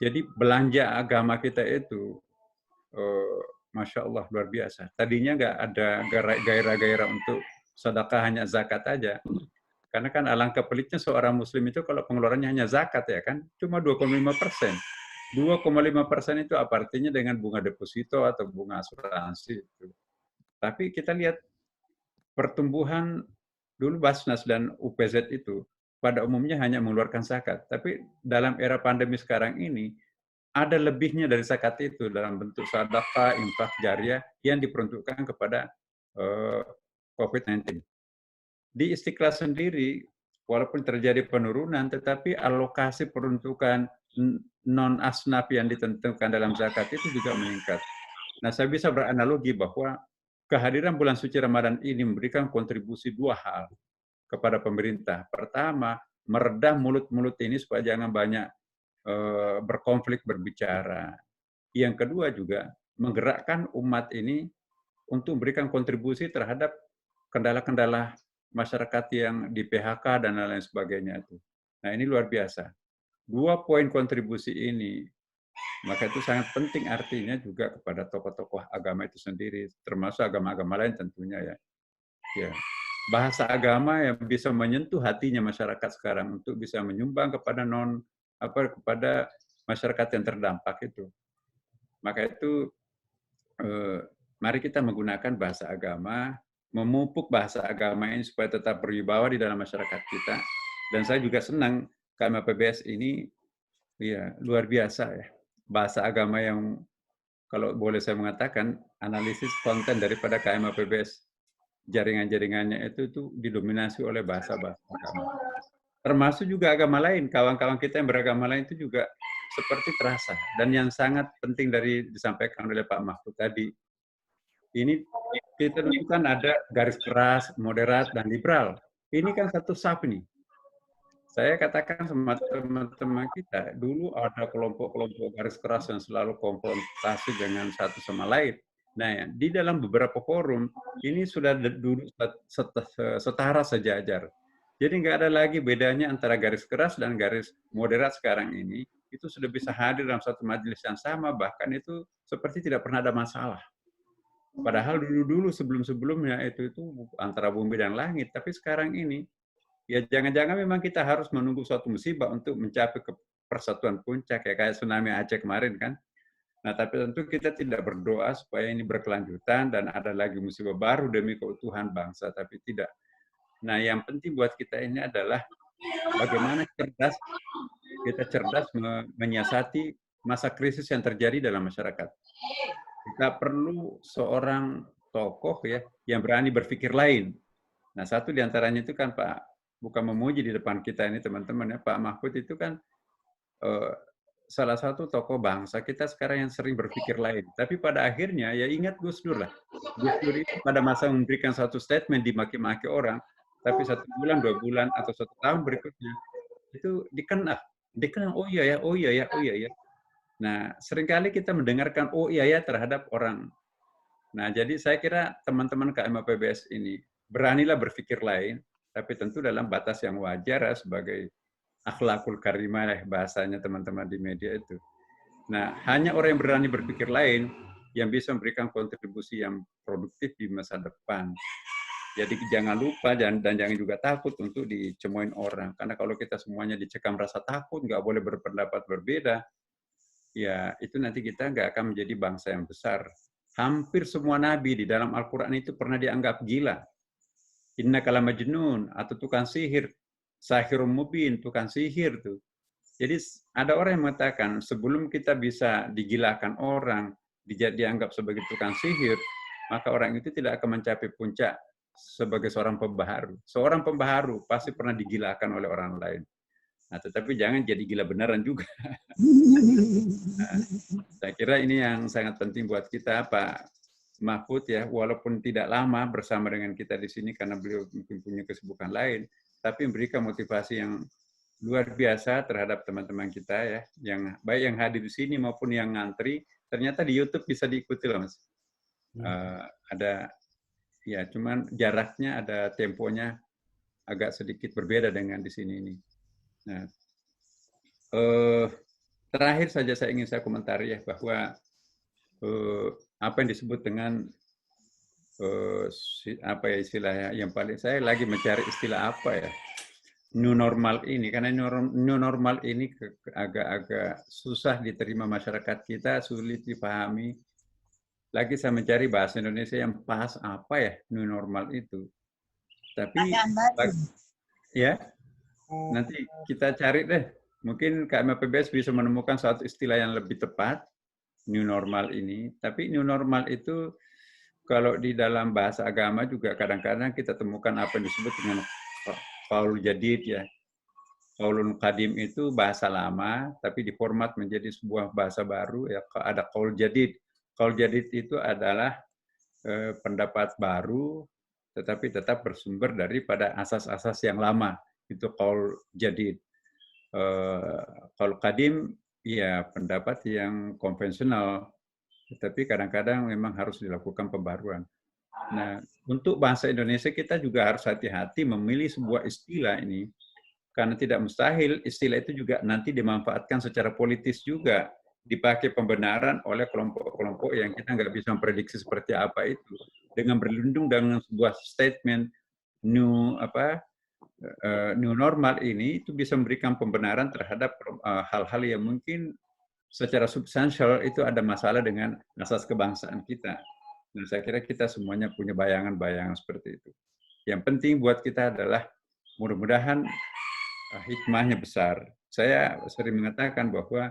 Jadi belanja agama kita itu, Masya Allah, luar biasa. Tadinya nggak ada gairah-gairah untuk sedekah, hanya zakat aja. Karena kan alangkah pelitnya seorang muslim itu kalau pengeluarannya hanya zakat ya kan, cuma 2,5%. 2,5% itu apa artinya dengan bunga deposito atau bunga asuransi itu. Tapi kita lihat pertumbuhan dulu Basnas dan UPZ itu pada umumnya hanya mengeluarkan zakat. Tapi dalam era pandemi sekarang ini ada lebihnya dari zakat itu dalam bentuk sedekah, infak, jariyah yang diperuntukkan kepada COVID-19. Di Istiqlal sendiri, walaupun terjadi penurunan, tetapi alokasi peruntukan non-asnaf yang ditentukan dalam zakat itu juga meningkat. Nah, saya bisa beranalogi bahwa kehadiran bulan suci Ramadan ini memberikan kontribusi dua hal kepada pemerintah. Pertama, meredam mulut-mulut ini supaya jangan banyak berkonflik, berbicara. Yang kedua juga, menggerakkan umat ini untuk memberikan kontribusi terhadap kendala-kendala masyarakat yang di PHK dan lain sebagainya itu. Nah, ini luar biasa. Dua poin kontribusi ini, maka itu sangat penting artinya juga kepada tokoh-tokoh agama itu sendiri, termasuk agama-agama lain tentunya ya. Ya. Bahasa agama yang bisa menyentuh hatinya masyarakat sekarang untuk bisa menyumbang kepada kepada masyarakat yang terdampak itu. Maka itu mari kita menggunakan bahasa agama, memupuk bahasa agama ini supaya tetap berwibawa di dalam masyarakat kita. Dan saya juga senang KMA PBS ini ya luar biasa ya. Bahasa agama yang kalau boleh saya mengatakan analisis konten daripada KMA PBS jaringan-jaringannya itu didominasi oleh bahasa-bahasa agama. Termasuk juga agama lain, kawan-kawan kita yang beragama lain itu juga seperti terasa. Dan yang sangat penting disampaikan oleh Pak Mahfud tadi, ini kita tentukan ada garis keras, moderat, dan liberal. Ini kan satu saf nih. Saya katakan sama teman-teman kita, dulu ada kelompok-kelompok garis keras yang selalu konfrontasi dengan satu sama lain. Nah, di dalam beberapa forum, ini sudah duduk setara sejajar. Jadi nggak ada lagi bedanya antara garis keras dan garis moderat sekarang ini. Itu sudah bisa hadir dalam satu majelis yang sama, bahkan itu seperti tidak pernah ada masalah. Padahal dulu-dulu sebelum-sebelumnya itu antara bumi dan langit. Tapi sekarang ini, ya jangan-jangan memang kita harus menunggu suatu musibah untuk mencapai persatuan puncak ya kayak tsunami Aceh kemarin kan. Nah, tapi tentu kita tidak berdoa supaya ini berkelanjutan dan ada lagi musibah baru demi keutuhan bangsa, tapi tidak. Nah, yang penting buat kita ini adalah bagaimana kita cerdas menyiasati masa krisis yang terjadi dalam masyarakat. Kita perlu seorang tokoh ya yang berani berpikir lain. Nah, satu di antaranya itu kan Pak, bukan memuji di depan kita ini teman-teman ya, Pak Mahfud itu kan salah satu tokoh bangsa kita sekarang yang sering berpikir lain. Tapi pada akhirnya ya ingat Gus Dur lah. Gus Dur itu pada masa memberikan satu statement dimaki-maki orang, tapi 1 bulan, 2 bulan, atau 1 tahun berikutnya itu dikenal, oh iya ya, oh iya ya, oh iya ya. Nah, seringkali kita mendengarkan oh iya ya terhadap orang. Nah, jadi saya kira teman-teman KMAPBS ini beranilah berpikir lain, tapi tentu dalam batas yang wajar ya, sebagai akhlakul karimah bahasanya teman-teman di media itu. Nah, hanya orang yang berani berpikir lain yang bisa memberikan kontribusi yang produktif di masa depan. Jadi jangan lupa dan jangan juga takut untuk dicemoin orang. Karena kalau kita semuanya dicekam rasa takut, nggak boleh berpendapat berbeda, ya itu nanti kita nggak akan menjadi bangsa yang besar. Hampir semua nabi di dalam Al-Quran itu pernah dianggap gila. Innaka lamajnun, atau tukang sihir. Sahirun mubin, tukang sihir tuh. Jadi ada orang yang mengatakan sebelum kita bisa digilakan orang, dianggap sebagai tukang sihir, maka orang itu tidak akan mencapai puncak sebagai seorang pembaharu. Seorang pembaharu pasti pernah digilakan oleh orang lain. Nah, tetapi jangan jadi gila beneran juga. Nah, saya kira ini yang sangat penting buat kita, Pak Mahfud ya, walaupun tidak lama bersama dengan kita di sini karena beliau mungkin punya kesibukan lain, tapi memberikan motivasi yang luar biasa terhadap teman-teman kita ya, yang baik yang hadir di sini maupun yang ngantri. Ternyata di YouTube bisa diikuti loh Mas. Ada ya, cuman jaraknya ada temponya agak sedikit berbeda dengan di sini ini. Nah, terakhir saja saya ingin saya komentari ya bahwa apa yang disebut dengan apa ya istilahnya yang paling saya lagi mencari istilah apa ya new normal ini, karena new normal ini agak-agak susah diterima masyarakat kita, sulit dipahami. Lagi saya mencari bahasa Indonesia yang pas apa ya new normal itu. Tapi ya nanti kita cari deh. Mungkin KMAPBS bisa menemukan satu istilah yang lebih tepat new normal ini. Tapi new normal itu kalau di dalam bahasa agama juga kadang-kadang kita temukan apa yang disebut dengan qaul jadid ya. Qaulun qadim itu bahasa lama tapi diformat menjadi sebuah bahasa baru ya, ada qaul jadid. Qaul jadid itu adalah pendapat baru tetapi tetap bersumber daripada asas-asas yang lama. Itu qaul jadid. Qaul qadim ya pendapat yang konvensional, tetapi kadang-kadang memang harus dilakukan pembaruan. Nah, untuk bahasa Indonesia kita juga harus hati-hati memilih sebuah istilah ini, karena tidak mustahil istilah itu juga nanti dimanfaatkan secara politis juga, dipakai pembenaran oleh kelompok-kelompok yang kita nggak bisa memprediksi seperti apa itu. Dengan berlindung dengan sebuah statement new normal ini itu bisa memberikan pembenaran terhadap hal-hal yang mungkin secara substansial itu ada masalah dengan asas kebangsaan kita. Dan saya kira kita semuanya punya bayangan-bayangan seperti itu. Yang penting buat kita adalah mudah-mudahan hikmahnya besar. Saya sering mengatakan bahwa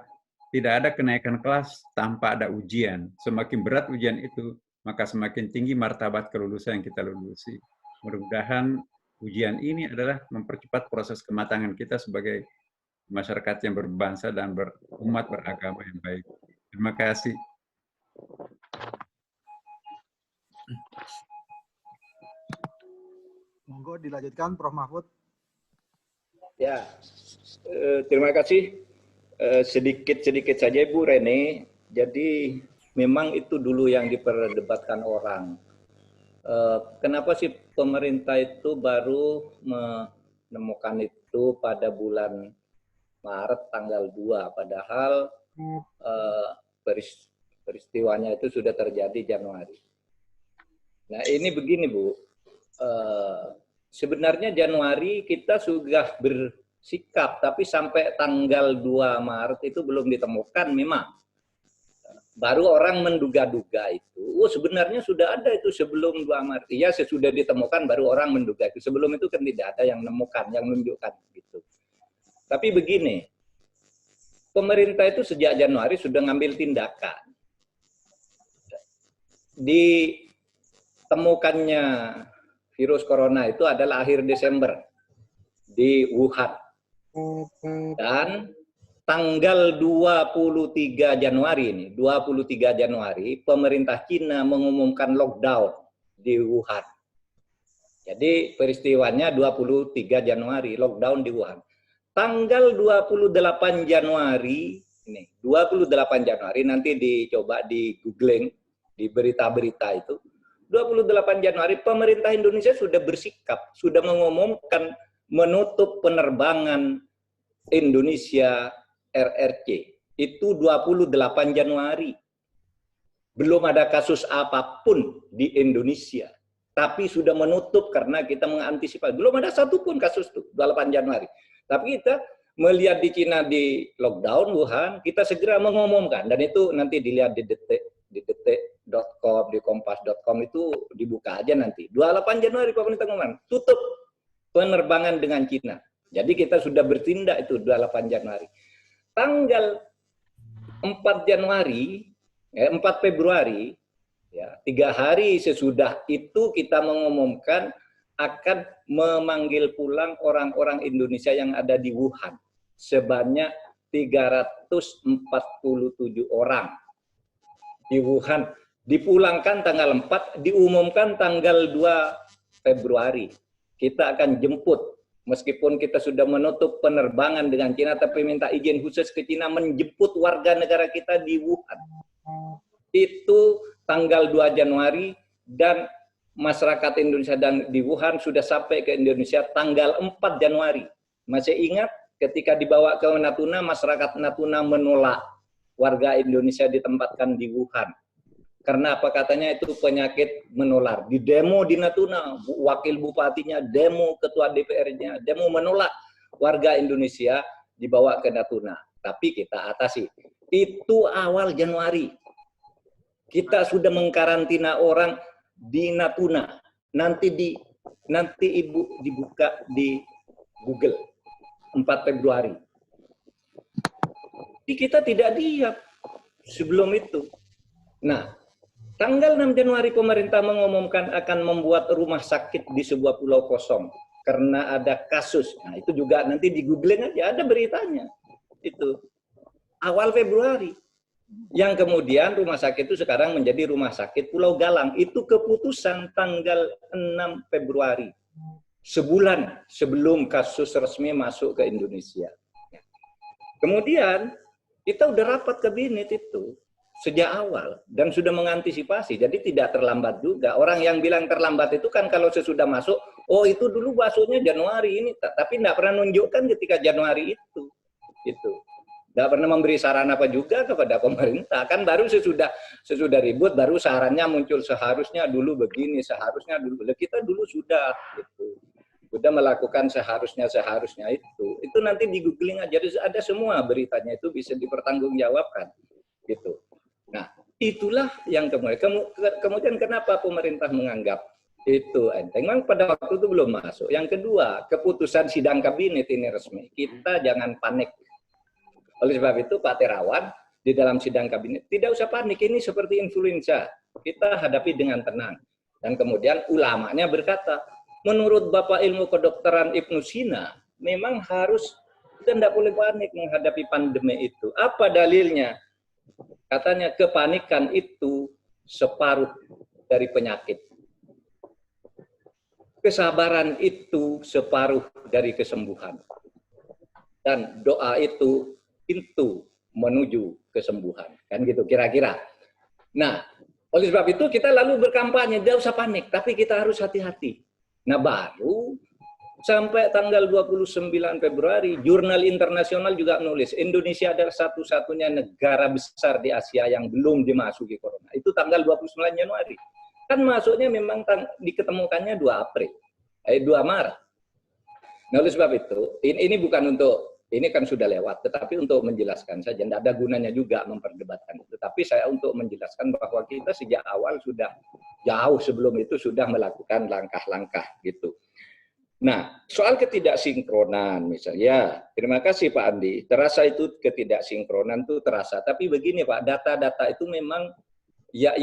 tidak ada kenaikan kelas tanpa ada ujian. Semakin berat ujian itu, maka semakin tinggi martabat kelulusan yang kita lulusi. Mudah-mudahan ujian ini adalah mempercepat proses kematangan kita sebagai masyarakat yang berbangsa dan berumat beragama yang baik. Terima kasih. Monggo dilanjutkan Prof. Mahfud. Ya, terima kasih. Sedikit-sedikit saja Ibu Rene. Jadi memang itu dulu yang diperdebatkan orang. Kenapa sih pemerintah itu baru menemukan itu pada bulan Maret tanggal 2, padahal peristiwanya itu sudah terjadi Januari. Nah ini begini Bu, sebenarnya Januari kita sudah sikap, tapi sampai tanggal 2 Maret itu belum ditemukan memang. Baru orang menduga-duga itu, sebenarnya sudah ada itu sebelum 2 Maret. Iya, sesudah ditemukan baru orang menduga itu. Sebelum itu kan tidak ada yang menemukan, yang menunjukkan gitu. Tapi begini, pemerintah itu sejak Januari sudah ngambil tindakan. Ditemukannya virus corona itu adalah akhir Desember di Wuhan. Dan tanggal 23 Januari ini, 23 Januari, pemerintah Cina mengumumkan lockdown di Wuhan. Jadi peristiwanya 23 Januari, lockdown di Wuhan. Tanggal 28 Januari, ini 28 Januari, nanti dicoba di googling, di berita-berita itu, 28 Januari pemerintah Indonesia sudah bersikap, sudah mengumumkan menutup penerbangan Indonesia RRC. Itu 28 Januari. Belum ada kasus apapun di Indonesia. Tapi sudah menutup karena kita mengantisipasi. Belum ada satupun kasus itu, 28 Januari. Tapi kita melihat di Cina di lockdown Wuhan, kita segera mengumumkan. Dan itu nanti dilihat di detik.com, di kompas.com itu dibuka aja nanti. 28 Januari pemerintah ngomong, tutup penerbangan dengan Cina. Jadi kita sudah bertindak itu 28 Januari. Tanggal 4 Januari, 4 Februari, ya, 3 hari sesudah itu kita mengumumkan akan memanggil pulang orang-orang Indonesia yang ada di Wuhan. Sebanyak 347 orang. Di Wuhan. Dipulangkan tanggal 4, diumumkan tanggal 2 Februari. Kita akan jemput. Meskipun kita sudah menutup penerbangan dengan Cina, tapi minta izin khusus ke Cina menjemput warga negara kita di Wuhan. Itu tanggal 2 Januari dan masyarakat Indonesia dan di Wuhan sudah sampai ke Indonesia tanggal 4 Januari. Masih ingat ketika dibawa ke Natuna, masyarakat Natuna menolak warga Indonesia ditempatkan di Wuhan. Karena apa katanya itu penyakit menular. Di demo di Natuna, wakil bupatinya demo, ketua DPR-nya demo menolak warga Indonesia dibawa ke Natuna. Tapi kita atasi. Itu awal Januari. Kita sudah mengkarantina orang di Natuna. Nanti Ibu dibuka di Google 4 Februari. Jadi kita tidak diam sebelum itu. Nah, tanggal 6 Januari pemerintah mengumumkan akan membuat rumah sakit di sebuah pulau kosong karena ada kasus. Nah, itu juga nanti di googling aja, ada beritanya. Itu awal Februari. Yang kemudian rumah sakit itu sekarang menjadi rumah sakit Pulau Galang. Itu keputusan tanggal 6 Februari. Sebulan sebelum kasus resmi masuk ke Indonesia. Kemudian kita udah rapat kabinet itu sejak awal dan sudah mengantisipasi, jadi tidak terlambat juga. Orang yang bilang terlambat itu kan kalau sesudah masuk, oh itu dulu masuknya Januari ini, tapi tidak pernah nunjukkan ketika Januari itu, tidak pernah memberi saran apa juga kepada pemerintah. Kan baru sesudah ribut, baru sarannya muncul seharusnya dulu begini, seharusnya dulu. Kita dulu sudah melakukan seharusnya itu nanti di googling aja, ada semua beritanya itu bisa dipertanggungjawabkan, gitu. Nah, itulah yang kemudian kenapa pemerintah menganggap itu enteng. Memang pada waktu itu belum masuk. Yang kedua, keputusan sidang kabinet ini resmi. Kita jangan panik. Oleh sebab itu Pak Terawan di dalam sidang kabinet tidak usah panik, ini seperti influenza. Kita hadapi dengan tenang. Dan kemudian ulamanya berkata, menurut Bapak Ilmu Kedokteran Ibnu Sina, memang harus kita tidak boleh panik menghadapi pandemi itu. Apa dalilnya? Katanya kepanikan itu separuh dari penyakit. Kesabaran itu separuh dari kesembuhan. Dan doa itu pintu menuju kesembuhan. Kan gitu kira-kira. Nah, oleh sebab itu kita lalu berkampanye, tidak usah panik, tapi kita harus hati-hati. Nah, baru sampai tanggal 29 Februari, jurnal internasional juga menulis, Indonesia adalah satu-satunya negara besar di Asia yang belum dimasuki corona. Itu tanggal 29 Januari. Kan masuknya memang diketemukannya 2 Maret. Nah, oleh sebab itu, ini bukan untuk, ini kan sudah lewat, tetapi untuk menjelaskan saja, tidak ada gunanya juga memperdebatkan itu. Tapi saya untuk menjelaskan bahwa kita sejak awal sudah jauh sebelum itu sudah melakukan langkah-langkah gitu. Nah, soal ketidaksinkronan misalnya, terima kasih Pak Andi, terasa itu ketidaksinkronan itu terasa. Tapi begini Pak, data-data itu memang, ya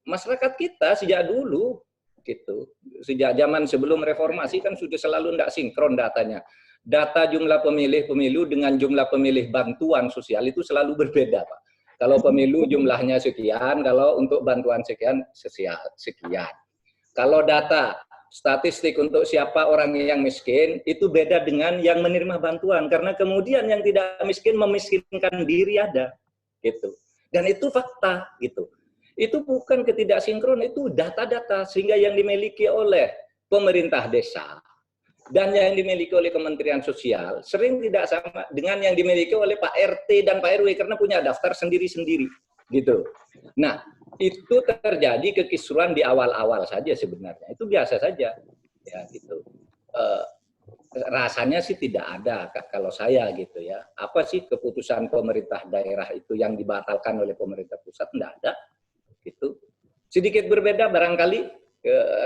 masyarakat kita sejak dulu, gitu. Sejak zaman sebelum reformasi kan sudah selalu tidak sinkron datanya. Data jumlah pemilih pemilu dengan jumlah pemilih bantuan sosial itu selalu berbeda, Pak. Kalau pemilu jumlahnya sekian, kalau untuk bantuan sekian. Kalau data statistik untuk siapa orang yang miskin itu beda dengan yang menerima bantuan, karena kemudian yang tidak miskin memiskinkan diri ada, gitu. Dan itu fakta, gitu. Itu bukan ketidaksinkron, itu data-data sehingga yang dimiliki oleh pemerintah desa dan yang dimiliki oleh Kementerian Sosial sering tidak sama dengan yang dimiliki oleh Pak RT dan Pak RW karena punya daftar sendiri-sendiri, gitu. Nah, itu terjadi kekisruan di awal-awal saja sebenarnya. Itu biasa saja, ya gitu. Rasanya sih tidak ada kalau saya gitu ya. Apa sih keputusan pemerintah daerah itu yang dibatalkan oleh pemerintah pusat? Tidak ada. Gitu. Sedikit berbeda barangkali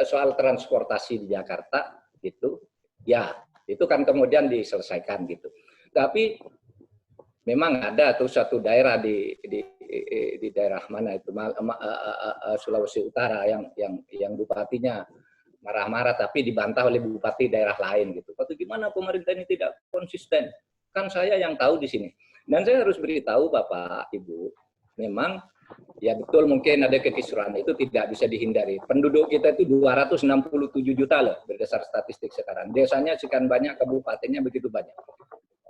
soal transportasi di Jakarta gitu. Ya, itu kan kemudian diselesaikan gitu. Tapi memang ada tuh satu daerah di daerah mana itu Sulawesi Utara yang bupatinya marah-marah tapi dibantah oleh bupati daerah lain gitu. Waktu gimana pemerintah ini tidak konsisten? Kan saya yang tahu di sini. Dan saya harus beritahu Bapak Ibu, memang ya betul mungkin ada kekisruan itu tidak bisa dihindari. Penduduk kita itu 267 juta loh berdasar statistik sekarang. Desanya sekian banyak, kabupatennya begitu banyak.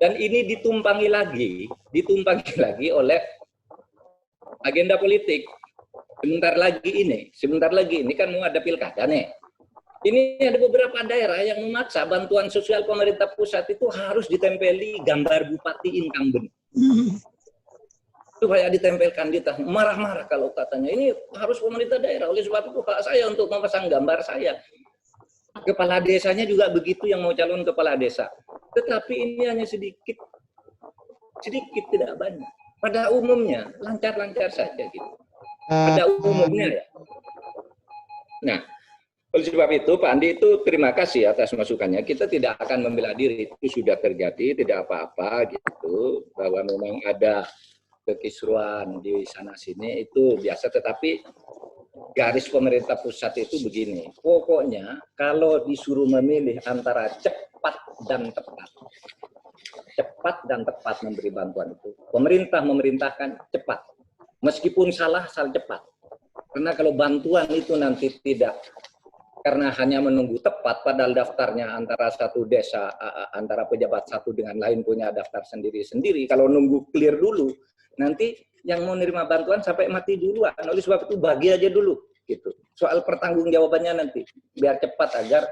Dan ini ditumpangi lagi oleh agenda politik. Sebentar lagi ini kan mau ada pilkada nih. Ini ada beberapa daerah yang memaksa bantuan sosial pemerintah pusat itu harus ditempeli gambar bupati incumbent. Supaya ditempelkan di tas, marah-marah kalau katanya ini harus pemerintah daerah. Oleh sebab itu hak saya untuk memasang gambar saya. Kepala desanya juga begitu yang mau calon kepala desa. Tetapi ini hanya sedikit tidak banyak. Pada umumnya lancar-lancar saja gitu. Pada umumnya ya. Nah, oleh sebab itu Pak Andi itu terima kasih atas masukannya. Kita tidak akan membela diri, itu sudah terjadi, tidak apa-apa gitu. Bahwa memang ada kekisruan di sana sini itu biasa, tetapi garis pemerintah pusat itu begini, pokoknya kalau disuruh memilih antara cepat dan tepat memberi bantuan itu, pemerintah memerintahkan cepat, meskipun salah cepat, karena kalau bantuan itu nanti tidak, karena hanya menunggu tepat padahal daftarnya antara satu desa, antara pejabat satu dengan lain punya daftar sendiri-sendiri, kalau nunggu clear dulu nanti yang mau nerima bantuan sampai mati duluan. Oleh sebab itu bagi aja dulu gitu. Soal pertanggungjawabannya nanti biar cepat agar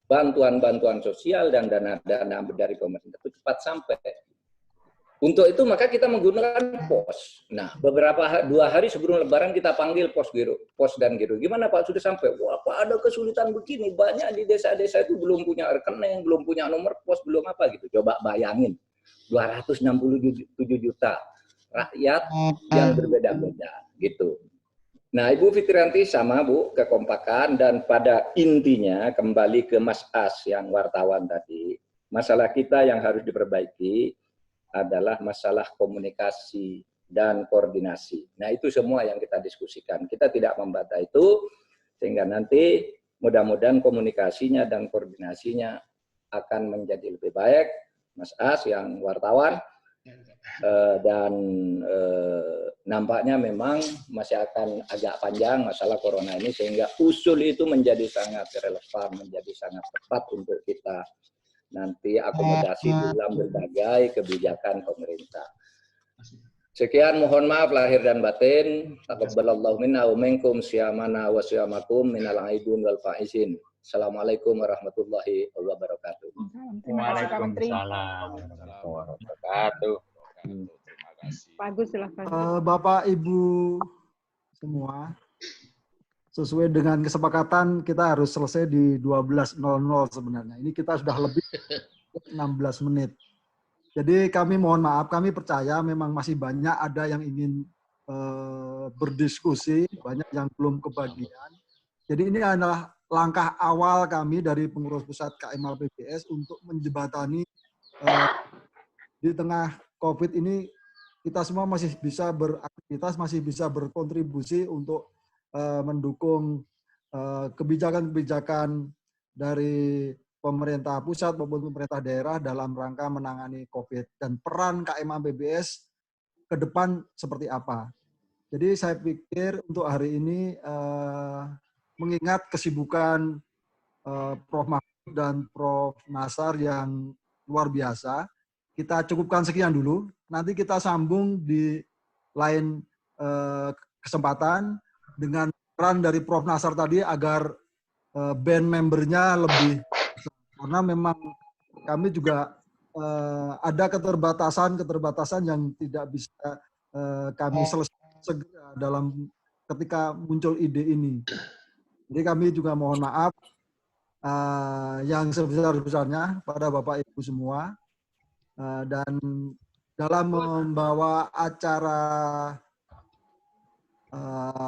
bantuan-bantuan sosial dan dana-dana dari pemerintah itu cepat sampai. Untuk itu maka kita menggunakan pos. Nah, 2 hari sebelum Lebaran kita panggil pos dan giro. Gimana Pak sudah sampai? Wah, Pak ada kesulitan begini. Banyak di desa-desa itu belum punya rekening, belum punya nomor pos, belum apa gitu. Coba bayangin. 267 juta rakyat yang berbeda-beda gitu. Nah, Ibu Fitrianti sama Bu kekompakan dan pada intinya kembali ke Mas As yang wartawan tadi. Masalah kita yang harus diperbaiki adalah masalah komunikasi dan koordinasi. Nah, itu semua yang kita diskusikan. Kita tidak membantah itu sehingga nanti mudah-mudahan komunikasinya dan koordinasinya akan menjadi lebih baik. Mas As yang wartawan dan nampaknya memang masih akan agak panjang masalah corona ini sehingga usul itu menjadi sangat relevan, menjadi sangat tepat untuk kita nanti akomodasi dalam berbagai kebijakan pemerintah. Sekian, mohon maaf lahir dan batin. Taqabbalallahu minna wa minkum siyamana wa siyamakum minal aidin wal faizin. Assalamualaikum warahmatullahi wabarakatuh. Waalaikumsalam warahmatullahi wabarakatuh. Terima kasih. Bagus, silakan. Bapak Ibu semua, sesuai dengan kesepakatan kita harus selesai di 12.00 sebenarnya. Ini kita sudah lebih 16 menit. Jadi kami mohon maaf, kami percaya memang masih banyak ada yang ingin berdiskusi, banyak yang belum kebagian. Jadi ini adalah langkah awal kami dari pengurus pusat KMA PBS untuk menjembatani di tengah COVID ini kita semua masih bisa beraktivitas, masih bisa berkontribusi untuk mendukung kebijakan-kebijakan dari pemerintah pusat maupun pemerintah daerah dalam rangka menangani COVID dan peran KMA PBS ke depan seperti apa. Jadi saya pikir untuk hari ini mengingat kesibukan Prof. Mahfud dan Prof. Nasar yang luar biasa, kita cukupkan sekian dulu. Nanti kita sambung di lain kesempatan dengan peran dari Prof. Nasar tadi agar band membernya lebih, karena memang kami juga ada keterbatasan yang tidak bisa kami selesaikan segera dalam ketika muncul ide ini. Jadi kami juga mohon maaf yang sebesar-besarnya pada Bapak Ibu semua, dan dalam membawa acara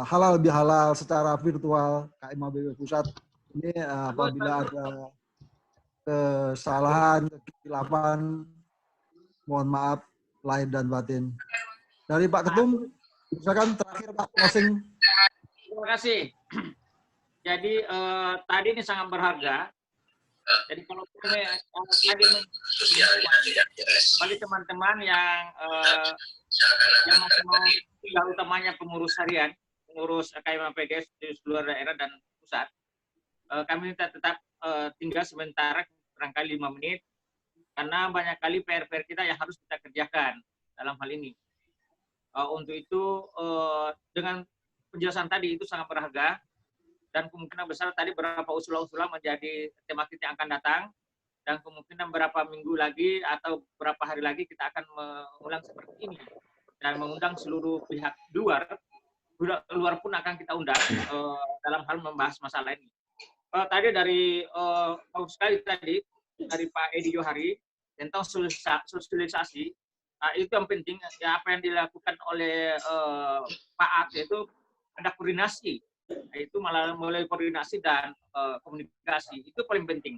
halal bihalal secara virtual KMA PBS Pusat ini, apabila ada kesalahan, kekeliruan, mohon maaf lahir dan batin. Dari Pak Ketum, silakan terakhir Pak closing. Terima kasih. Jadi tadi ini sangat berharga. Jadi kalau tadi bagi teman-teman yang masih mau tinggal utamanya pengurus harian, pengurus KMA PBS di seluruh daerah dan pusat, kami minta tetap tinggal sementara barangkali 5 menit, karena banyak kali PR-PR kita yang harus kita kerjakan dalam hal ini. Untuk itu dengan penjelasan tadi itu sangat berharga, dan kemungkinan besar tadi beberapa usulan-usulan menjadi tema kita yang akan datang, dan kemungkinan beberapa minggu lagi atau beberapa hari lagi kita akan mengulang seperti ini dan mengundang seluruh pihak luar pun akan kita undang dalam hal membahas masalah ini. Tadi dari bagus sekali tadi dari Pak Edi Johari tentang sosialisasi, itu yang penting ya, apa yang dilakukan oleh Pak At itu ada koordinasi, itu mulai koordinasi dan komunikasi, itu paling penting.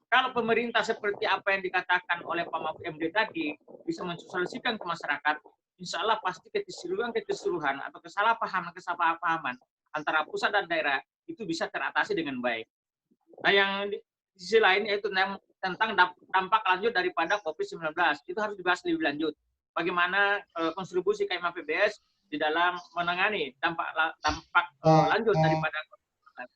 Kalau pemerintah seperti apa yang dikatakan oleh Pak Mahfud MD tadi bisa mensosialisasikan ke masyarakat, insya Allah pasti keseluruhan atau kesalahpahaman antara pusat dan daerah itu bisa teratasi dengan baik. Nah, yang di sisi lain yaitu tentang dampak lanjut daripada COVID-19, itu harus dibahas lebih lanjut. Bagaimana kontribusi KMA PBS di dalam menangani dampak lanjut daripada COVID-19.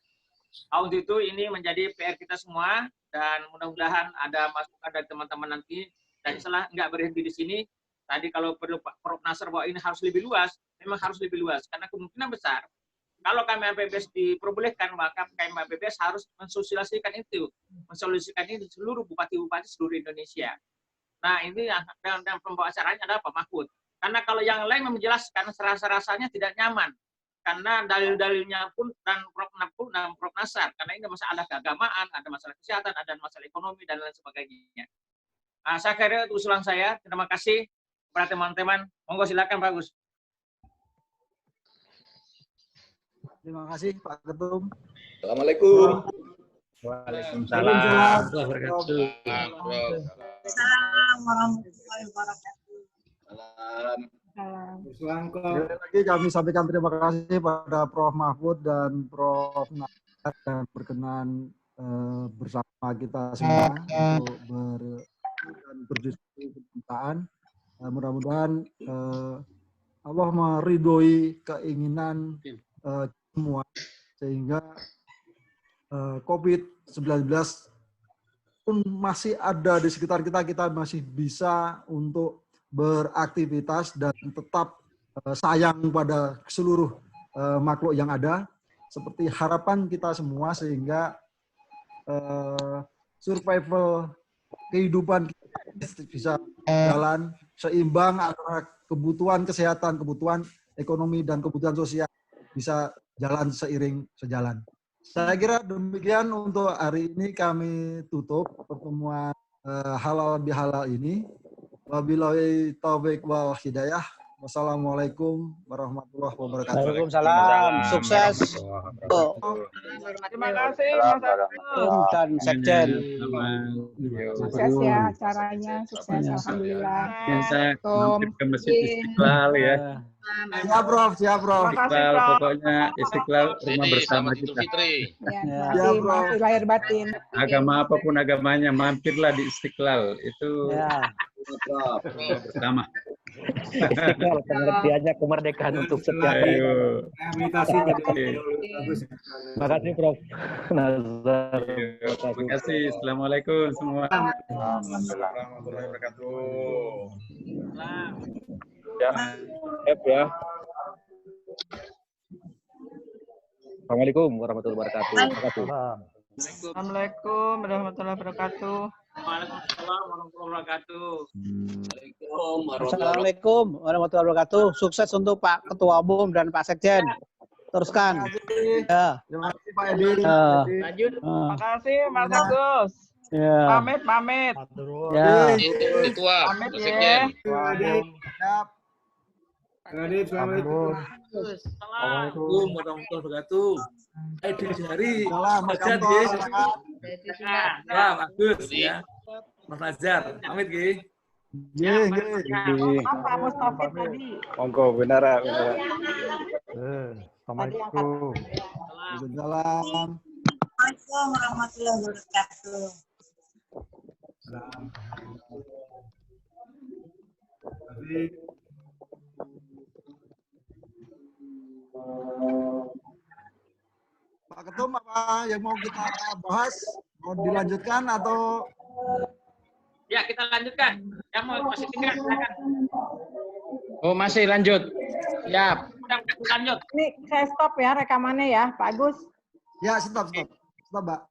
Untuk itu ini menjadi PR kita semua, dan mudah-mudahan ada masukan dari teman-teman nanti. Dan salah nggak berhenti di sini. Tadi kalau perlu Pak Prof. Nasar bahwa ini harus lebih luas, memang harus lebih luas. Karena kemungkinan besar, kalau KMA PBS diperbolehkan, maka KMA PBS harus mensosialisasikan itu. Mensosialisasikan ini di seluruh bupati-bupati seluruh Indonesia. Nah, ini yang pembawa acaranya adalah Pak Mahfud. Karena kalau yang lain menjelaskan, rasa-rasanya tidak nyaman. Karena dalil-dalilnya pun dan Prof. Nasar, karena ini masalah keagamaan, ada masalah kesehatan, ada masalah ekonomi, dan lain sebagainya. Saya kira itu usulan saya. Terima kasih kepada teman-teman. Monggo silakan Pak Gus. Terima kasih Pak Ketum. Assalamualaikum. Waalaikumsalam warahmatullahi wabarakatuh. Assalamualaikum warahmatullahi wabarakatuh. Sekali lagi kami sampaikan terima kasih pada Prof. Mahfud dan Prof. Nasar yang berkenan bersama kita semua untuk berdiskusi tentang mudah-mudahan Allah meridhoi keinginan semua sehingga COVID-19 pun masih ada di sekitar kita, kita masih bisa untuk beraktivitas dan tetap sayang pada seluruh makhluk yang ada, seperti harapan kita semua, sehingga survival kehidupan kita bisa jalan seimbang antara kebutuhan kesehatan, kebutuhan ekonomi, dan kebutuhan sosial bisa jalan sejalan. Saya kira demikian untuk hari ini, kami tutup pertemuan halal bihalal ini. Wabillahi taufiq wal hidayah. Wassalamualaikum warahmatullahi wabarakatuh. Waalaikumsalam. Sukses. Terima kasih Mas Agus. Dan Sekjen. Sukses ya acaranya, sukses alhamdulillah. Biasa mampir ke Masjid Istiqlal ya. Siap, Prof. Siap, Prof. Istiqlal, pokoknya Istiqlal rumah bersama kita. Ya, maafin lahir batin. Agama apapun agamanya, mampirlah di Istiqlal. Itu bersama. Istiqlal, pengertiannya kemerdekaan untuk setiap Ayo. Rehabilitasi jadi bagus. Terima kasih Prof. Nazar. Terima kasih. Assalamualaikum semua. Warahmatullahi wabarakatuh. Ya, ya. Assalamualaikum warahmatullahi wabarakatuh. Terima kasih. Assalamualaikum warahmatullahi wabarakatuh. Waalaikumsalam warahmatullahi wabarakatuh. Assalamualaikum warahmatullahi wabarakatuh. Sukses untuk Pak Ketua Umum dan Pak Sekjen. Teruskan. Ya. Terima kasih Pak Edi. Lanjut. Terima kasih Mas Agus. Ya. Pamit. Ya. Ketua, Pamit Pak ya. Sekjen. Siap. Assalamualaikum warahmatullahi wabarakatuh. Hari Salam, Mas Nazar Kantor. Wah, bagus ya. Mas Nazar, pamit Gi. Apa Mustafa tadi? Monggo benar. Assalamualaikum. Waalaikumsalam. Assalamualaikum warahmatullahi wabarakatuh. Pak Ketum, apa yang mau kita bahas? Mau dilanjutkan atau? Ya, kita lanjutkan. Yang mau masih tinggal, silakan. Oh, masih lanjut. Siap. Lanjut. Ini saya stop ya rekamannya ya, Pak Agus. Ya, stop, Mbak.